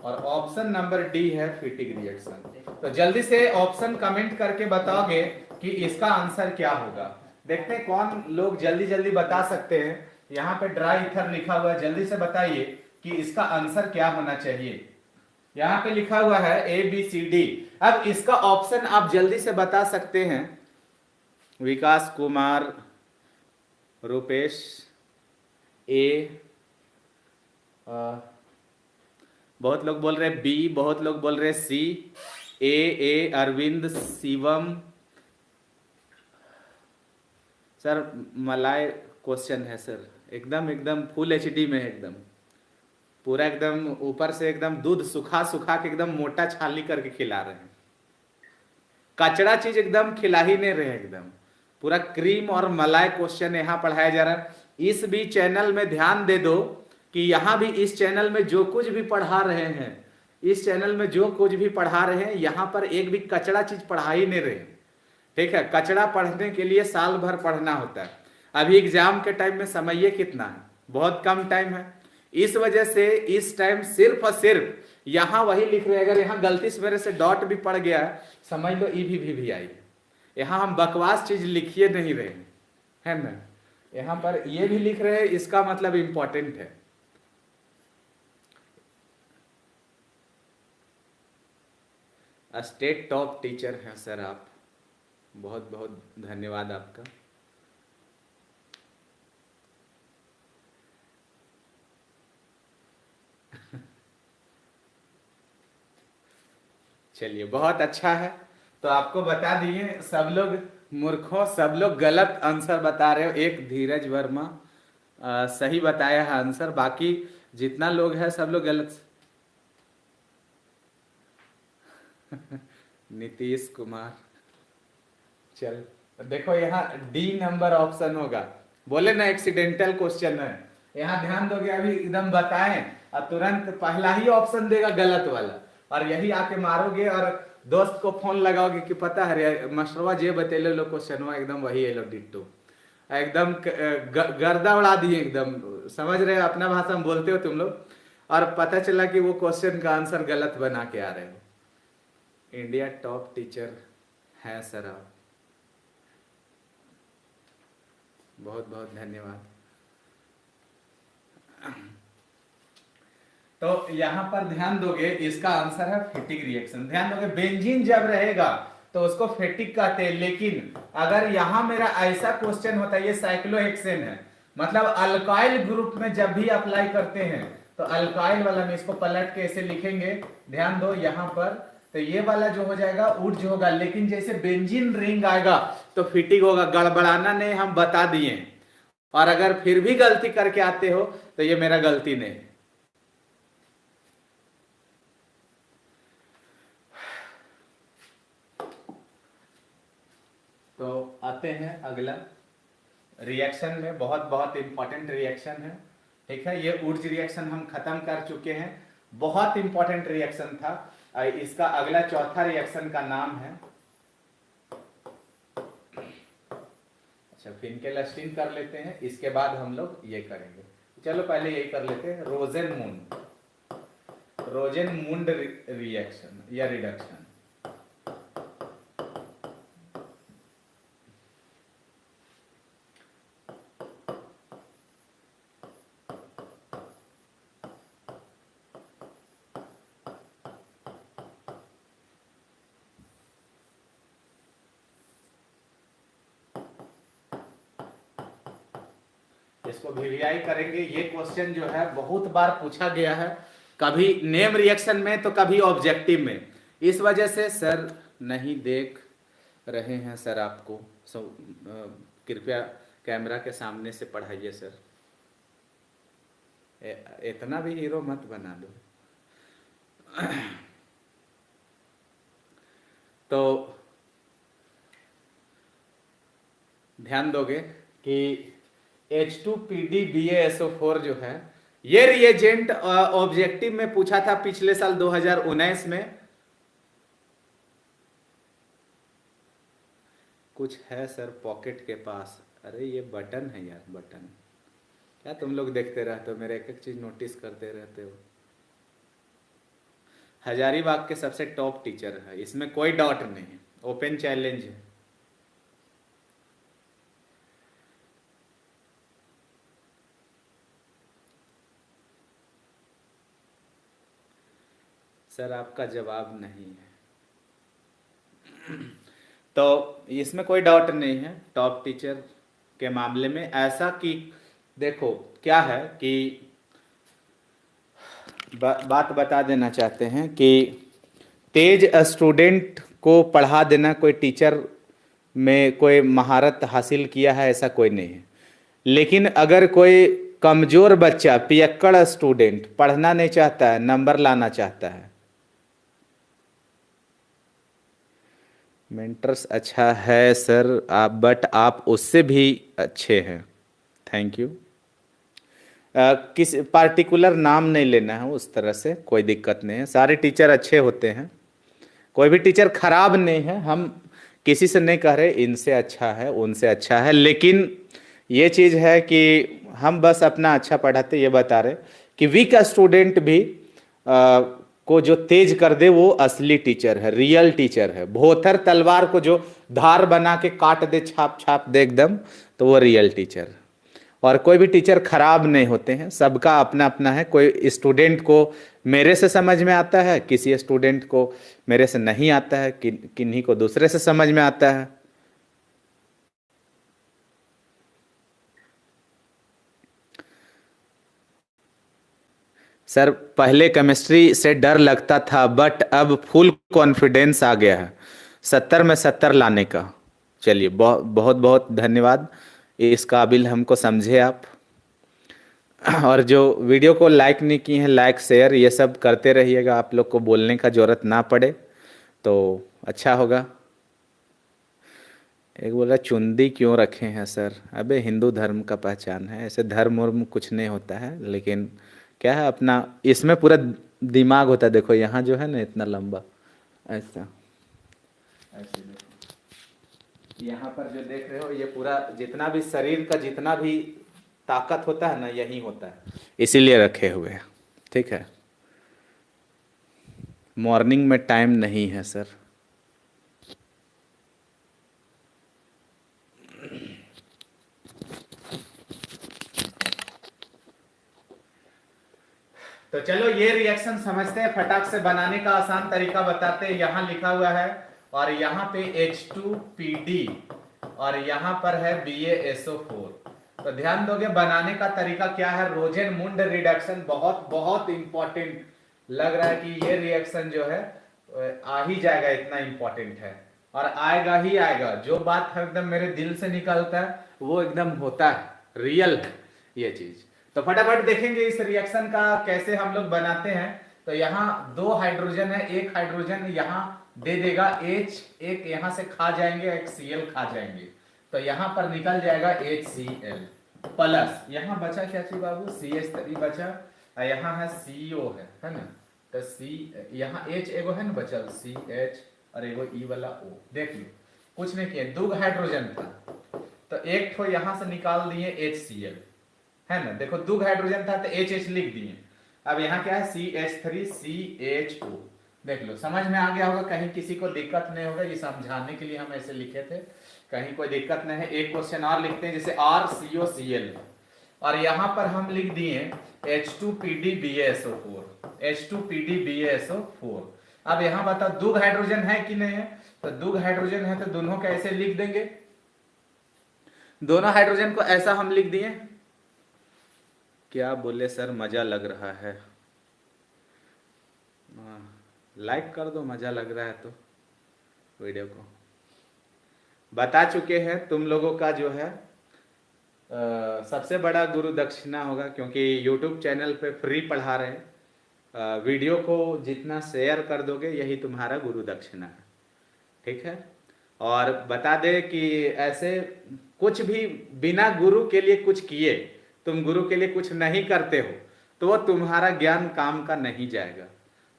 और ऑप्शन नंबर डी है फिटिक रिएक्शन। तो जल्दी से ऑप्शन कमेंट करके बताओगे कि इसका आंसर क्या होगा। देखते हैं कौन लोग जल्दी जल्दी बता सकते हैं। यहाँ पे ड्राई ईथर लिखा हुआ है, जल्दी से बताइए कि इसका आंसर क्या होना चाहिए। यहाँ पे लिखा हुआ है ABCD। अब इसका ऑप्शन आप जल्दी से बता सकते हैं। विकास कुमार, रुपेश, बहुत लोग बोल रहे हैं बी, बहुत लोग बोल रहे हैं सी, ए अरविंद, शिवम। सर मलाई क्वेश्चन है सर, एकदम एकदम फुल HD में है, एकदम पूरा एकदम ऊपर से एकदम दूध सुखा सुखा के एकदम मोटा छाली करके खिला रहे हैं। कचड़ा चीज एकदम खिला ही नहीं रहे, एकदम पूरा क्रीम और मलाई क्वेश्चन यहाँ पढ़ाया जा रहा है। इस भी चैनल में ध्यान दे दो कि यहाँ भी इस चैनल में जो कुछ भी पढ़ा रहे हैं, इस चैनल में जो कुछ भी पढ़ा रहे हैं, यहाँ पर एक भी कचड़ा चीज पढ़ा ही नहीं रहे, ठीक है। कचड़ा पढ़ने के लिए साल भर पढ़ना होता है। अभी एग्जाम के टाइम में समय कितना है, बहुत कम टाइम है, इस वजह से इस टाइम सिर्फ और सिर्फ यहाँ वही लिख रहे हैं। अगर यहाँ गलती से मेरे से डॉट भी पड़ गया समझ लो भी आई, यहाँ हम बकवास चीज लिखिए नहीं रहे है ना। यहाँ पर ये भी लिख रहे हैं, इसका मतलब इंपॉर्टेंट है। स्टेट टॉप टीचर हैं सर आप, बहुत बहुत धन्यवाद आपका। चलिए बहुत अच्छा है। तो आपको बता दिए, सब लोग मूर्खों, सब लोग गलत आंसर बता रहे हो। एक धीरज वर्मा सही बताया है आंसर, बाकी जितना लोग है सब लोग गलत। नीतीश कुमार, चल देखो यहाँ डी नंबर ऑप्शन होगा, बोले ना एक्सीडेंटल क्वेश्चन है। यहाँ ध्यान दोगे, अभी एकदम बताएं और तुरंत पहला ही ऑप्शन देगा गलत वाला, और यही आके मारोगे और दोस्त को फोन लगाओगे कि पता है मास्टरवा जे बतेले लो क्वेश्चन एकदम वही है लो डिट्टो, एकदम गर्दा उड़ा दिए एकदम। समझ रहे हो, अपना भाषा में बोलते हो तुम लोग, और पता चला कि वो क्वेश्चन का आंसर गलत बना के आ रहे हो। इंडिया टॉप टीचर है सर आप, बहुत बहुत धन्यवाद। तो यहां पर ध्यान दोगे, इसका आंसर है फेटिक रिएक्शन। ध्यान दोगे, बेंजीन जब रहेगा तो उसको फेटिक कहते हैं, लेकिन अगर यहां मेरा ऐसा क्वेश्चन होता है, ये साइक्लोहेक्सेन है, मतलब अल्काइल ग्रुप में जब भी अप्लाई करते हैं तो अल्काइल वाला में इसको पलट के ऐसे लिखेंगे, ध्यान दो यहां पर, तो ये वाला जो हो जाएगा उर्ज होगा, लेकिन जैसे बेंजीन रिंग आएगा तो फिटिक होगा। गड़बड़ाना नहीं, हम बता दिए, और अगर फिर भी गलती करके आते हो तो ये मेरा गलती नहीं। तो आते हैं अगला रिएक्शन में, बहुत बहुत इंपॉर्टेंट रिएक्शन है, ठीक है। ये ऊर्ज रिएक्शन हम खत्म कर चुके हैं, बहुत इंपॉर्टेंट रिएक्शन था। इसका अगला चौथा रिएक्शन का नाम है, अच्छा फिनकेलस्टीन कर लेते हैं, इसके बाद हम लोग ये करेंगे। चलो पहले यही कर लेते हैं, रोजेनमुंड रिएक्शन या रिडक्शन। इसको वीवीआई करेंगे। ये क्वेश्चन जो है बहुत बार पूछा गया है, कभी नेम रिएक्शन में तो कभी ऑब्जेक्टिव में। इस वजह से सर नहीं देख रहे हैं सर आपको, कृपया कैमरा के सामने से पढ़ाइए सर, इतना भी हीरो मत बना दो। तो ध्यान दोगे कि H2PdBaSO4 जो है, ये रिएजेंट ऑब्जेक्टिव में पूछा था पिछले साल 2019 में। कुछ है सर पॉकेट के पास, अरे ये बटन है यार, बटन क्या तुम लोग देखते रहते हो, मेरे एक एक चीज नोटिस करते रहते हो। हजारीबाग के सबसे टॉप टीचर है, इसमें कोई डाउट नहीं है, ओपन चैलेंज है। सर आपका जवाब नहीं है, तो इसमें कोई डाउट नहीं है टॉप टीचर के मामले में। ऐसा कि देखो क्या है कि बात बता देना चाहते हैं कि तेज स्टूडेंट को पढ़ा देना कोई टीचर में कोई महारत हासिल किया है ऐसा कोई नहीं है, लेकिन अगर कोई कमजोर बच्चा पियक्कड़ स्टूडेंट पढ़ना नहीं चाहता है, नंबर लाना चाहता है, मेंटर्स अच्छा है सर आप, बट आप उससे भी अच्छे हैं, थैंक यू। किस पार्टिकुलर नाम नहीं लेना है, उस तरह से कोई दिक्कत नहीं है, सारे टीचर अच्छे होते हैं, कोई भी टीचर खराब नहीं है। हम किसी से नहीं कह रहे इनसे अच्छा है उनसे अच्छा है, लेकिन ये चीज़ है कि हम बस अपना अच्छा पढ़ाते, ये बता रहे कि वीक स्टूडेंट भी को जो तेज कर दे वो असली टीचर है, रियल टीचर है। भोथर तलवार को जो धार बना के काट दे, छाप छाप दे एकदम, तो वो रियल टीचर। और कोई भी टीचर खराब नहीं होते हैं, सबका अपना अपना है। कोई स्टूडेंट को मेरे से समझ में आता है, किसी स्टूडेंट को मेरे से नहीं आता है, किन्हीं को दूसरे से समझ में आता है। सर पहले केमिस्ट्री से डर लगता था, बट अब फुल कॉन्फिडेंस आ गया है 70 में 70 लाने का। चलिए बहुत बहुत धन्यवाद, इस काबिल हमको समझे आप। और जो वीडियो को लाइक नहीं किए हैं, लाइक शेयर ये सब करते रहिएगा, आप लोग को बोलने का जरूरत ना पड़े तो अच्छा होगा। एक बोला चुंदी क्यों रखे हैं सर? अबे हिंदू धर्म का पहचान है, ऐसे धर्म वर्म कुछ नहीं होता है, लेकिन क्या है अपना इसमें पूरा दिमाग होता है। देखो यहाँ जो है ना इतना लंबा ऐसा, ऐसे देखो यहाँ पर जो देख रहे हो ये पूरा जितना भी शरीर का जितना भी ताकत होता है ना यही होता है, इसीलिए रखे हुए हैं। ठीक है, मॉर्निंग में टाइम नहीं है सर। तो चलो ये रिएक्शन समझते हैं, फटाक से बनाने का आसान तरीका बताते हैं। यहां लिखा हुआ है और यहाँ पे H2PD और यहाँ पर है BaSO4। तो ध्यान दोगे बनाने का तरीका क्या है, रोजेनमुंड रिडक्शन। बहुत बहुत इंपॉर्टेंट लग रहा है कि ये रिएक्शन जो है आ ही जाएगा, इतना इंपॉर्टेंट है और आएगा ही आएगा। जो बात एकदम मेरे दिल से निकलता है वो एकदम होता है, रियल है ये चीज। तो फटाफट देखेंगे इस रिएक्शन का कैसे हम लोग बनाते हैं। तो यहाँ 2 हाइड्रोजन है, एक हाइड्रोजन यहाँ दे देगा H, एक यहाँ से खा जाएंगे, एक Cl खा जाएंगे, तो यहाँ पर निकल जाएगा HCl प्लस। यहाँ बचा क्या चीज बाबू, CH3 बचा, यहाँ है CO है ना। तो C यहाँ H एगो है ना बचल, CH और एगो E वाला O। देख लो कुछ नहीं किए, 2 हाइड्रोजन था तो एक ठो यहाँ से निकाल दिए HCl है ना। देखो 2 हाइड्रोजन था तो HH लिख दिए। अब यहाँ क्या है CH3CHO। देख लो समझ में आ गया होगा, कहीं किसी को दिक्कत नहीं होगा, ये समझाने के लिए हम ऐसे लिखे थे, कहीं कोई दिक्कत नहीं है। एक क्वेश्चन और लिखते हैं जैसे RCOCl और यहाँ पर हम लिख दिए H2PdBaSO4, H2PdBaSO4। अब यहाँ बताओ 2 हाइड्रोजन है कि नहीं है, तो 2 हाइड्रोजन है तो दोनों का ऐसे लिख देंगे, दोनों हाइड्रोजन को ऐसा हम लिख दिए। क्या बोले सर मजा लग रहा है, लाइक कर दो मजा लग रहा है तो वीडियो को। बता चुके हैं तुम लोगों का जो है सबसे बड़ा गुरु दक्षिणा होगा, क्योंकि YouTube चैनल पे फ्री पढ़ा रहे हैं। वीडियो को जितना शेयर कर दोगे यही तुम्हारा गुरु दक्षिणा है। ठीक है, और बता दे कि ऐसे कुछ भी बिना गुरु के लिए कुछ किए, तुम गुरु के लिए कुछ नहीं करते हो तो वो तुम्हारा ज्ञान काम का नहीं जाएगा।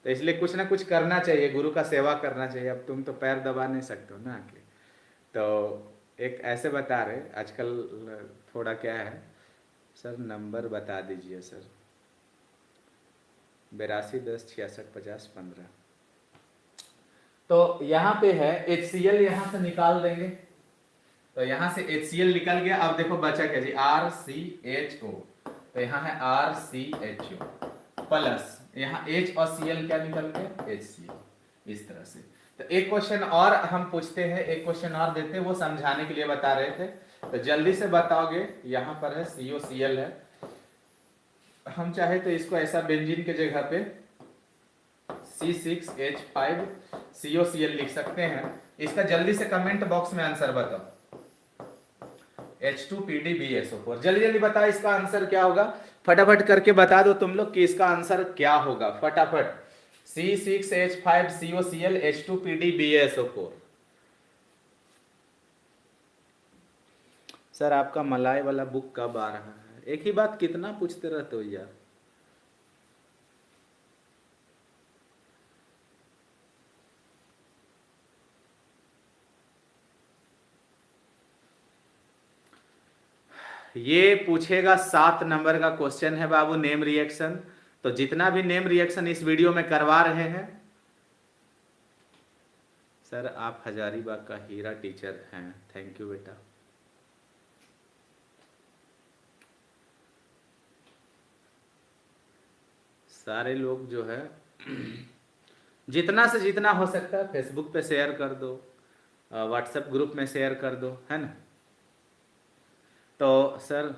तो इसलिए कुछ ना कुछ करना चाहिए, गुरु का सेवा करना चाहिए। अब तुम तो पैर दबा नहीं सकते हो ना आके। तो एक ऐसे बता रहे आजकल थोड़ा क्या है सर, नंबर बता दीजिए सर। 82 10 66 50 15। तो यहाँ पे है HCl, यहाँ से निकाल देंगे तो यहाँ से HCl निकल गया। अब देखो बचा क्या जी, RCHO, तो यहाँ है RCHO प्लस यहाँ H और Cl क्या निकल गया HCl, इस तरह से। तो एक क्वेश्चन और हम पूछते हैं, एक क्वेश्चन और देते हैं, वो समझाने के लिए बता रहे थे, तो जल्दी से बताओगे। यहाँ पर है COCl है, हम चाहे तो इसको ऐसा बेंजीन के जगह पे C6H5 COCl लिख सकते हैं। इसका जल्दी से कमेंट बॉक्स में आंसर बताओ। H2PdBaSO4 जल्दी जल्दी बताओ इसका आंसर क्या होगा, फटाफट करके बता दो तुम लोग कि इसका आंसर क्या होगा फटाफट। C6H5 COCl H2PdBaSO4। सर आपका मलाई वाला बुक कब आ रहा है? एक ही बात कितना पूछते रहते हो यार। ये पूछेगा 7 नंबर का क्वेश्चन है बाबू, नेम रिएक्शन। तो जितना भी नेम रिएक्शन इस वीडियो में करवा रहे हैं सर, आप हजारीबाग का हीरा टीचर हैं, थैंक यू बेटा। सारे लोग जो है जितना से जितना हो सकता है फेसबुक पे शेयर कर दो, व्हाट्सएप ग्रुप में शेयर कर दो, है ना। तो सर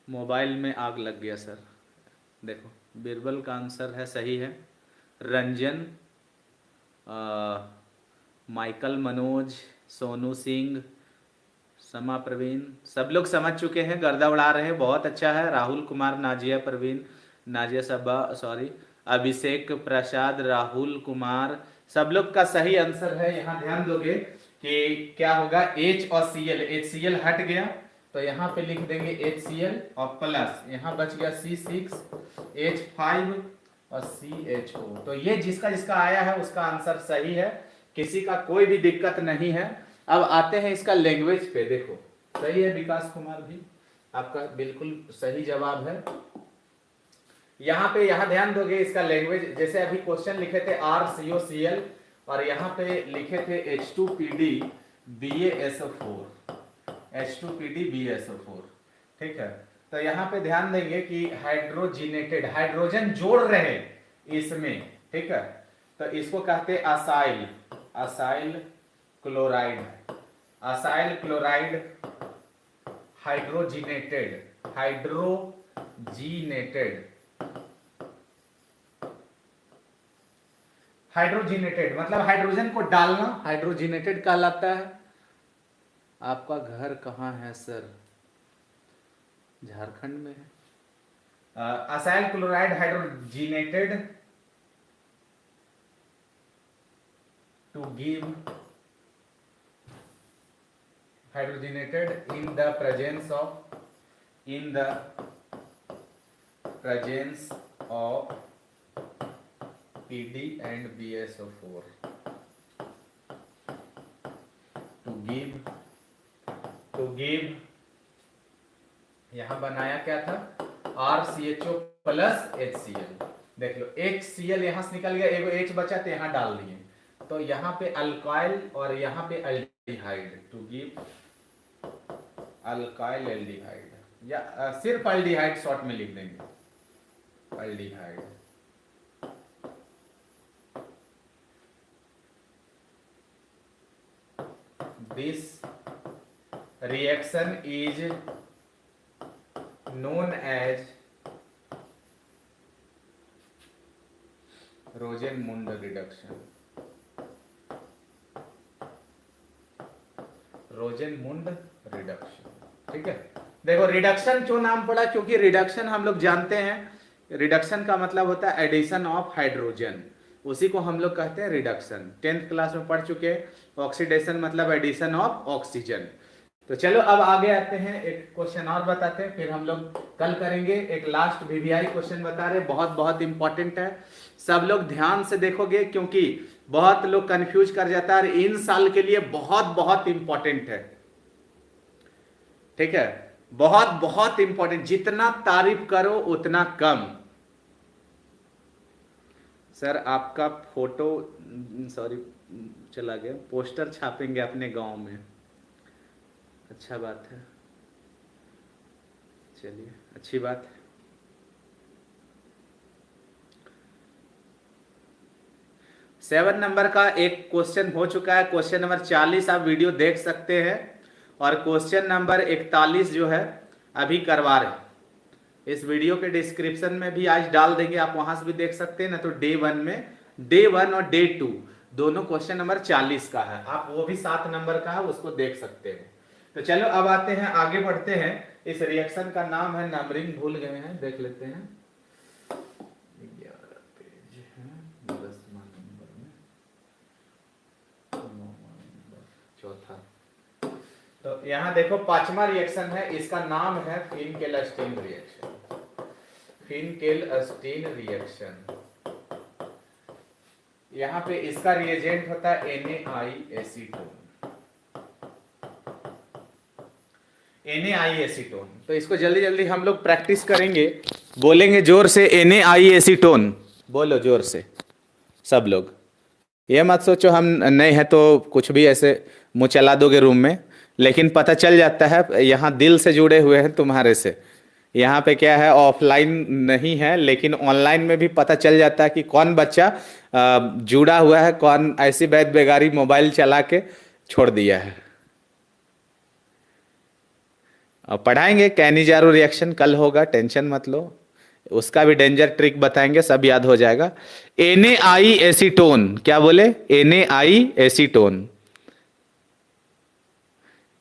मोबाइल में आग लग गया सर। देखो बीरबल का आंसर है, सही है। रंजन, माइकल, मनोज, सोनू सिंह, समा प्रवीण, सब लोग समझ चुके हैं, गर्दा उड़ा रहे हैं, बहुत अच्छा है। राहुल कुमार, नाजिया परवीन, नाजिया सबा, सॉरी, अभिषेक प्रसाद, राहुल कुमार, सब लोग का सही आंसर है। यहाँ ध्यान दोगे कि क्या होगा, H और Cl, HCl हट गया तो यहाँ पे लिख देंगे HCl और प्लस यहाँ बच गया C6H5 और CHO। तो ये जिसका जिसका आया है उसका आंसर सही है, किसी का कोई भी दिक्कत नहीं है। अब आते हैं इसका लैंग्वेज पे। देखो सही है विकास कुमार भी, आपका बिल्कुल सही जवाब है। यहाँ पे यहाँ ध्यान दोगे इसका लैंग्वेज, जैसे अभी क्वेश्चन लिखे थे RCOCl और यहाँ पे लिखे थे H2PD BaSO4, H2PD BaSO4, ठीक है। तो यहाँ पे ध्यान देंगे कि हाइड्रोजिनेटेड, हाइड्रोजन जोड़ रहे इसमें, ठीक है। तो इसको कहते हैं acyl, acyl chloride, acyl chloride hydrogenated, hydrogenated, hydrogenated मतलब हाइड्रोजन को डालना, हाइड्रोजिनेटेड कहलाता है। आपका घर कहाँ है सर? झारखंड में है। Acyl chloride hydrogenated to give, hydrogenated in the presence of PD and BaSO4 to give यहां बनाया क्या था, RCHO प्लस HCl। देख लो HCl यहां से निकल गया, एगो H बचा तो यहां डाल दिए, तो यहाँ पे अल्काइल और यहाँ पे aldehyde, to give alkyl aldehyde, या सिर्फ एल्डिहाइड शॉर्ट में लिख देंगे, aldehyde. This reaction is known as Rosenmund reduction, Rosenmund reduction, ठीक है। देखो रिडक्शन क्यों नाम पड़ा, क्योंकि रिडक्शन हम लोग जानते हैं, रिडक्शन का मतलब होता है एडिशन ऑफ हाइड्रोजन, उसी को हम लोग कहते हैं रिडक्शन। 10th क्लास में पढ़ चुके हैं। ऑक्सीडेशन मतलब एडिशन ऑफ ऑक्सीजन। तो चलो अब आगे आते हैं, एक क्वेश्चन और बताते हैं, फिर हम लोग कल करेंगे। एक लास्ट VVI क्वेश्चन बता रहे, बहुत बहुत इंपॉर्टेंट है, सब लोग ध्यान से देखोगे क्योंकि बहुत लोग कंफ्यूज कर जाता है, इन साल के लिए बहुत बहुत इंपॉर्टेंट है, ठीक है, बहुत बहुत इंपॉर्टेंट। जितना तारीफ करो उतना कम। सर आपका फोटो, सॉरी चला गया, पोस्टर छापेंगे अपने गांव में, अच्छा बात है, चलिए अच्छी बात है। सेवन नंबर का एक क्वेश्चन हो चुका है, क्वेश्चन नंबर 40 आप वीडियो देख सकते हैं, और क्वेश्चन नंबर 41 जो है अभी करवा रहे हैं। इस वीडियो के डिस्क्रिप्शन में भी आज डाल देंगे, आप वहां से भी देख सकते हैं ना। तो डे 1 में, डे 1 और डे 2 दोनों क्वेश्चन नंबर 40 का है, आप वो भी 7 नंबर का है, उसको देख सकते हैं। तो चलो अब आते हैं, आगे बढ़ते हैं। इस रिएक्शन का नाम है, नंबरिंग भूल गए हैं, देख लेते हैं। 11 पेज है, 10वां नंबर में, 9वां नंबर, चौथा। तो यहाँ देखो 5वां रिएक्शन है, इसका नाम है फिनकेलस्टीन रिएक्शन, फिनकेलस्टीन रिएक्शन। यहाँ पे इसका रिएजेंट होता है NaI एसीटोन, NaI एसीटोन। तो इसको जल्दी जल्दी हम लोग प्रैक्टिस करेंगे, बोलेंगे जोर से NaI एसीटोन, बोलो जोर से सब लोग। ये मत सोचो हम नए हैं तो कुछ भी ऐसे मुंह चला दोगे रूम में, लेकिन पता चल जाता है यहाँ दिल से जुड़े हुए हैं तुम्हारे से, यहाँ पे क्या है, ऑफलाइन नहीं है, लेकिन ऑनलाइन में भी पता चल जाता है कि कौन बच्चा जुड़ा हुआ है, कौन ऐसी बैद बेगारी मोबाइल चला के छोड़ दिया है। अब पढ़ाएंगे कैनिजारो रिएक्शन, कल होगा, टेंशन मत लो, उसका भी डेंजर ट्रिक बताएंगे, सब याद हो जाएगा। NaI एसीटोन, क्या बोले, NaI एसीटोन,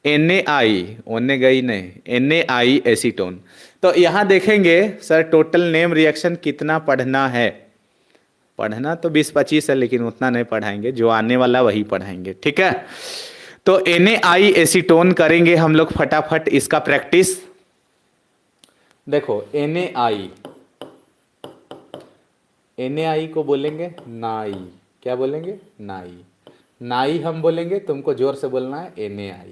NaI, ओने गई नहीं, NaI एसीटोन। तो यहां देखेंगे सर टोटल नेम रिएक्शन कितना पढ़ना है, पढ़ना तो 20-25 है, लेकिन उतना नहीं पढ़ाएंगे, जो आने वाला वही पढ़ाएंगे, ठीक है। तो NaI एसीटोन करेंगे हम लोग फटाफट इसका प्रैक्टिस। देखो NaI को बोलेंगे नाई, क्या बोलेंगे, नाई, नाई हम बोलेंगे, तुमको जोर से बोलना है NaI,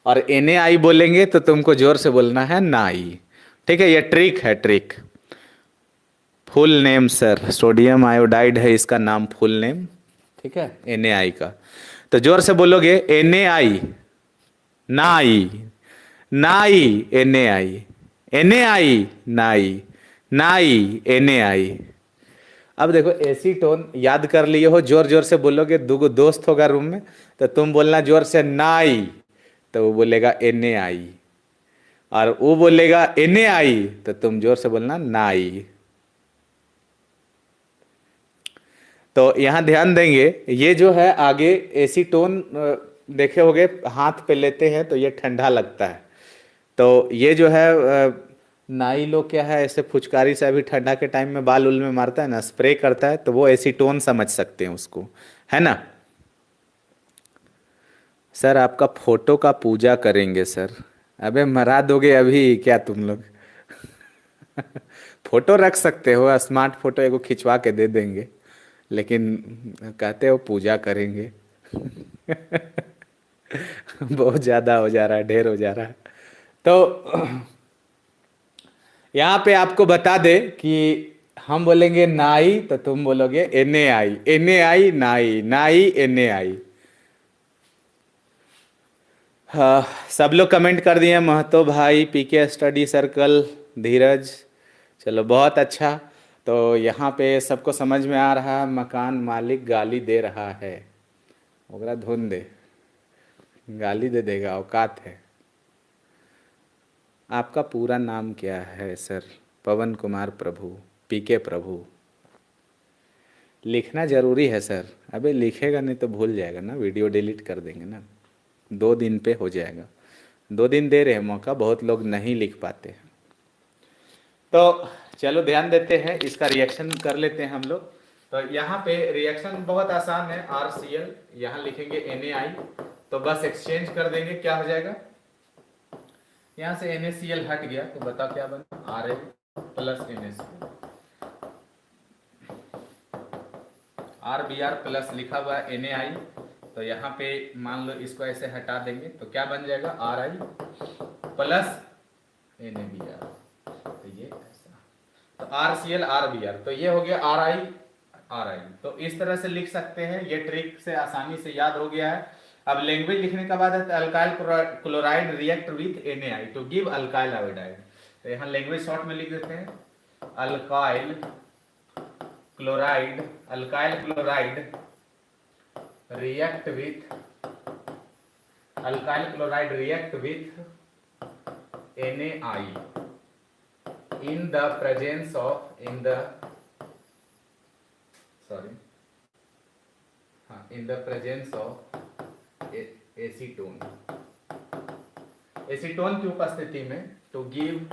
और NaI बोलेंगे तो तुमको जोर से बोलना है नाई, ठीक है। ये ट्रिक है, trick. Full name sir, sodium iodide है इसका नाम, फुल नेम, ठीक है, NaI का। तो जोर से बोलोगे NaI, नाई, नाई NaI, NaI नाई, नाई NaI। अब देखो एसीटोन याद कर लिए हो, जोर जोर से बोलोगे, दो दोस्त होगा रूम में, तो तुम बोलना जोर से नाई, तो वो बोलेगा NaI, और वो बोलेगा NaI, तो तुम जोर से बोलना नाई। तो यहां ध्यान देंगे, ये जो है आगे एसीटोन देखे होगे हाथ पे लेते हैं तो ये ठंडा लगता है, तो ये जो है नाई लोग क्या है, ऐसे फुचकारी से अभी ठंडा के टाइम में बाल उल में मारता है ना, स्प्रे करता है, तो वो एसीटोन समझ सकते हैं उसको, है ना। सर आपका फोटो का पूजा करेंगे सर, अबे मरा दोगे अभी क्या तुम लोग। फोटो रख सकते हो, स्मार्ट फोटो एगो खिंचवा के दे देंगे, लेकिन कहते हो पूजा करेंगे। बहुत ज्यादा हो जा रहा है, ढेर हो जा रहा है। तो यहां पे आपको बता दे कि हम बोलेंगे नाई, तो तुम बोलोगे NaI, NaI नाई, नाई NaI। हाँ, सब लोग कमेंट कर दिए, महतो भाई, PK स्टडी सर्कल, धीरज, चलो बहुत अच्छा। तो यहाँ पे सबको समझ में आ रहा है, मकान मालिक गाली दे रहा है, ओकरा धुन दे, गाली दे देगा, औकात है। आपका पूरा नाम क्या है सर? पवन कुमार प्रभु, PK प्रभु। लिखना जरूरी है सर, अबे लिखेगा नहीं तो भूल जाएगा ना, वीडियो डिलीट कर देंगे ना, 2 दिन पे हो जाएगा, 2 दिन दे रहे हैं मौका, बहुत लोग नहीं लिख पाते हैं। तो चलो ध्यान देते हैं, इसका रिएक्शन कर लेते हैं हम लोग। तो यहाँ पे रिएक्शन बहुत आसान है, RCl, यहाँ लिखेंगे NaI, तो बस एक्सचेंज कर देंगे, क्या हो जाएगा, यहाँ से NaCl हट गया, तो बताओ क्या बना, Ra plus NaCl, RBr plus लिखा हुआ है NaI, तो यहाँ पे मान लो इसको ऐसे हटा देंगे, तो क्या बन जाएगा, Ri प्लस NaBr, तो ये ऐसा, तो RCl RBr, तो ये हो गया Ri। तो इस तरह से लिख सकते हैं, ये ट्रिक से आसानी से याद हो गया है। अब लैंग्वेज लिखने का बाद है alkyl chloride react with NaI to give alkyl iodide, तो यहाँ लैंग्वेज शॉर्ट में लिख देते हैं, alkyl chloride react with NaI in the presence of acetone, acetone की उपस्थिति में, to give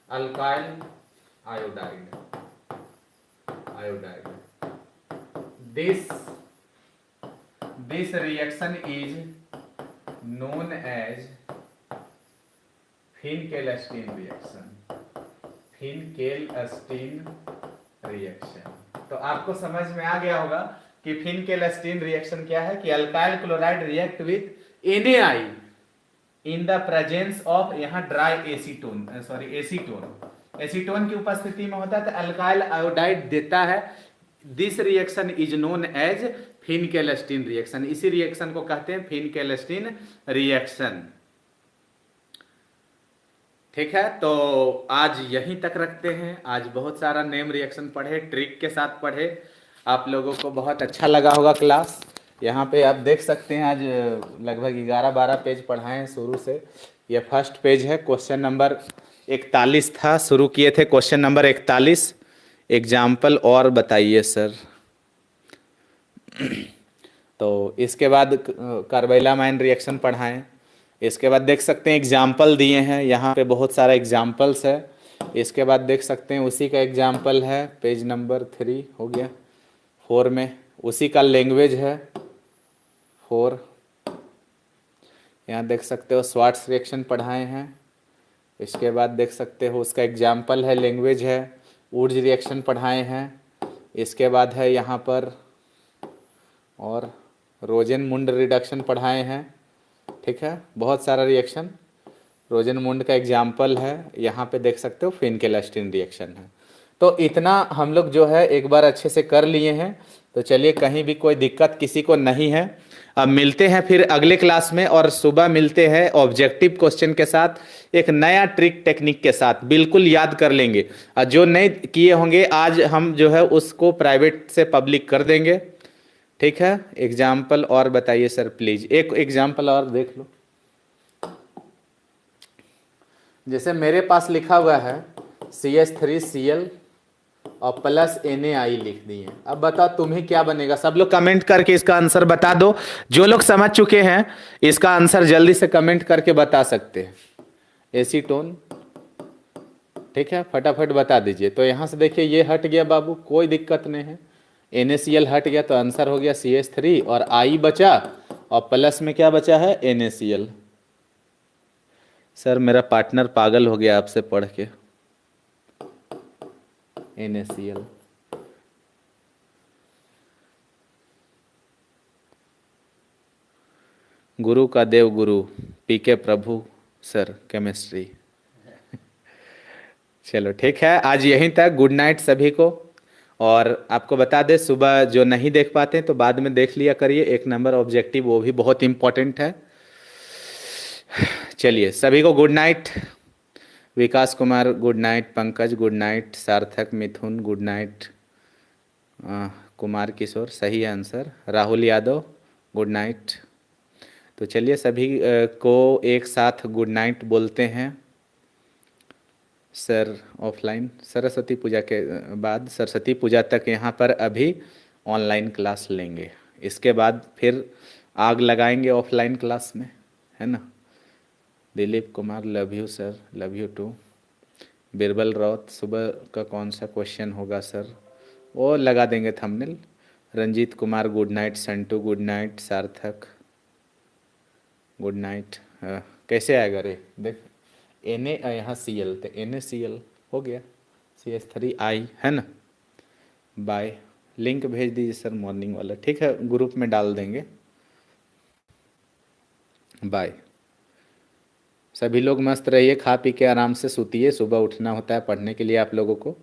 alkyl iodide, this reaction is known as Finkelstein reaction। तो आपको समझ में आ गया होगा कि फिनकेलस्टीन रिएक्शन क्या है, कि alkyl chloride react with NaI in the presence of, यहाँ ड्राई एसीटोन की उपस्थिति में होता है, तो अल्काइल आयोडाइड देता है। This reaction is known as Finkelstein reaction, इसी रिएक्शन को कहते हैं फिनकेलस्टीन रिएक्शन। ठीक है, तो आज यहीं तक रखते हैं। आज बहुत सारा नेम रिएक्शन पढ़े, ट्रिक के साथ पढ़े। आप लोगों को बहुत अच्छा लगा होगा क्लास। यहाँ पे आप देख सकते हैं आज लगभग 11-12 पेज पढ़ाए हैं शुरू से। ये फर्स्ट पेज है, क्वेश्चन नंबर 41 था, शुरू किए थे क्वेश्चन नंबर 41। एग्जाम्पल और बताइए सर। तो इसके बाद कार्बेला माइन रिएक्शन पढ़ाएं। इसके बाद देख सकते हैं एग्जाम्पल दिए हैं, यहाँ पे बहुत सारा एग्जाम्पल्स है। इसके बाद देख सकते हैं उसी का एग्जाम्पल है, पेज नंबर 3 हो गया, 4 में उसी का लैंग्वेज है 4। यहाँ देख सकते हो स्वार्ट्स रिएक्शन पढ़ाए हैं। इसके बाद देख सकते हो उसका एग्जाम्पल है, लैंग्वेज है। वुड्स रिएक्शन पढ़ाए हैं। इसके बाद है यहाँ पर और रोजेनमुंड रिडक्शन पढ़ाए हैं। ठीक है, बहुत सारा रिएक्शन। रोजेनमुंड का एग्जाम्पल है, यहाँ पे देख सकते हो फिनकेलस्टीन रिएक्शन है। तो इतना हम लोग जो है एक बार अच्छे से कर लिए हैं। तो चलिए, कहीं भी कोई दिक्कत किसी को नहीं है। अब मिलते हैं फिर अगले क्लास में, और सुबह मिलते हैं ऑब्जेक्टिव क्वेश्चन के साथ, एक नया ट्रिक टेक्निक के साथ। बिल्कुल याद कर लेंगे, और जो नहीं किए होंगे आज हम जो है उसको प्राइवेट से पब्लिक कर देंगे। ठीक है, एग्जाम्पल और बताइए सर प्लीज, एक एग्जाम्पल और देख लो। जैसे मेरे पास लिखा हुआ है CH3Cl और प्लस NaI लिख दिए। अब बताओ तुम्हें क्या बनेगा? सब लोग कमेंट करके इसका आंसर बता दो। जो लोग समझ चुके हैं इसका आंसर जल्दी से कमेंट करके बता सकते हैं। एसीटोन, ठीक है, फटाफट बता दीजिए। तो यहाँ से देखिए ये हट गया बाबू, कोई दिक्कत नहीं है। NaCl हट गया तो आंसर हो गया CH3, और I बचा, और प्लस में क्या बचा है? NaCl। सर मेरा पार्टनर पागल हो गया आपसे पढ़ के। NaCl, गुरु का देव गुरु PK प्रभु सर केमिस्ट्री। चलो ठीक है, आज यहीं तक। गुड नाइट सभी को। और आपको बता दें, सुबह जो नहीं देख पाते तो बाद में देख लिया करिए, 1 नंबर ऑब्जेक्टिव, वो भी बहुत इंपॉर्टेंट है। चलिए सभी को good night. Vikas Kumar good night, Pankaj good night, Sarthak, Mithun good night, Kumar Kishore सही answer, Rahul Yadav good night. तो चलिए सभी को एक साथ गुड नाइट बोलते हैं। सर ऑफलाइन सरस्वती पूजा के बाद, सरस्वती पूजा तक यहाँ पर अभी ऑनलाइन क्लास लेंगे। इसके बाद फिर आग लगाएंगे ऑफलाइन क्लास में, है ना। Dilip Kumar love you sir, love you too. Birbal Raut, सुबह का कौन सा क्वेश्चन होगा सर? वो लगा देंगे thumbnail. Ranjit Kumar good night, Santu good night, Sarthak good night. कैसे आएगा रे? देख Na यहाँ Cl, तो NaCl हो गया, CH3I है ना। बाय, लिंक भेज दीजिए सर मॉर्निंग वाला, ठीक है, ग्रुप में डाल देंगे। बाय। सभी लोग मस्त रहिए, खा पी के आराम से सुतिए, सुबह उठना होता है पढ़ने के लिए आप लोगों को।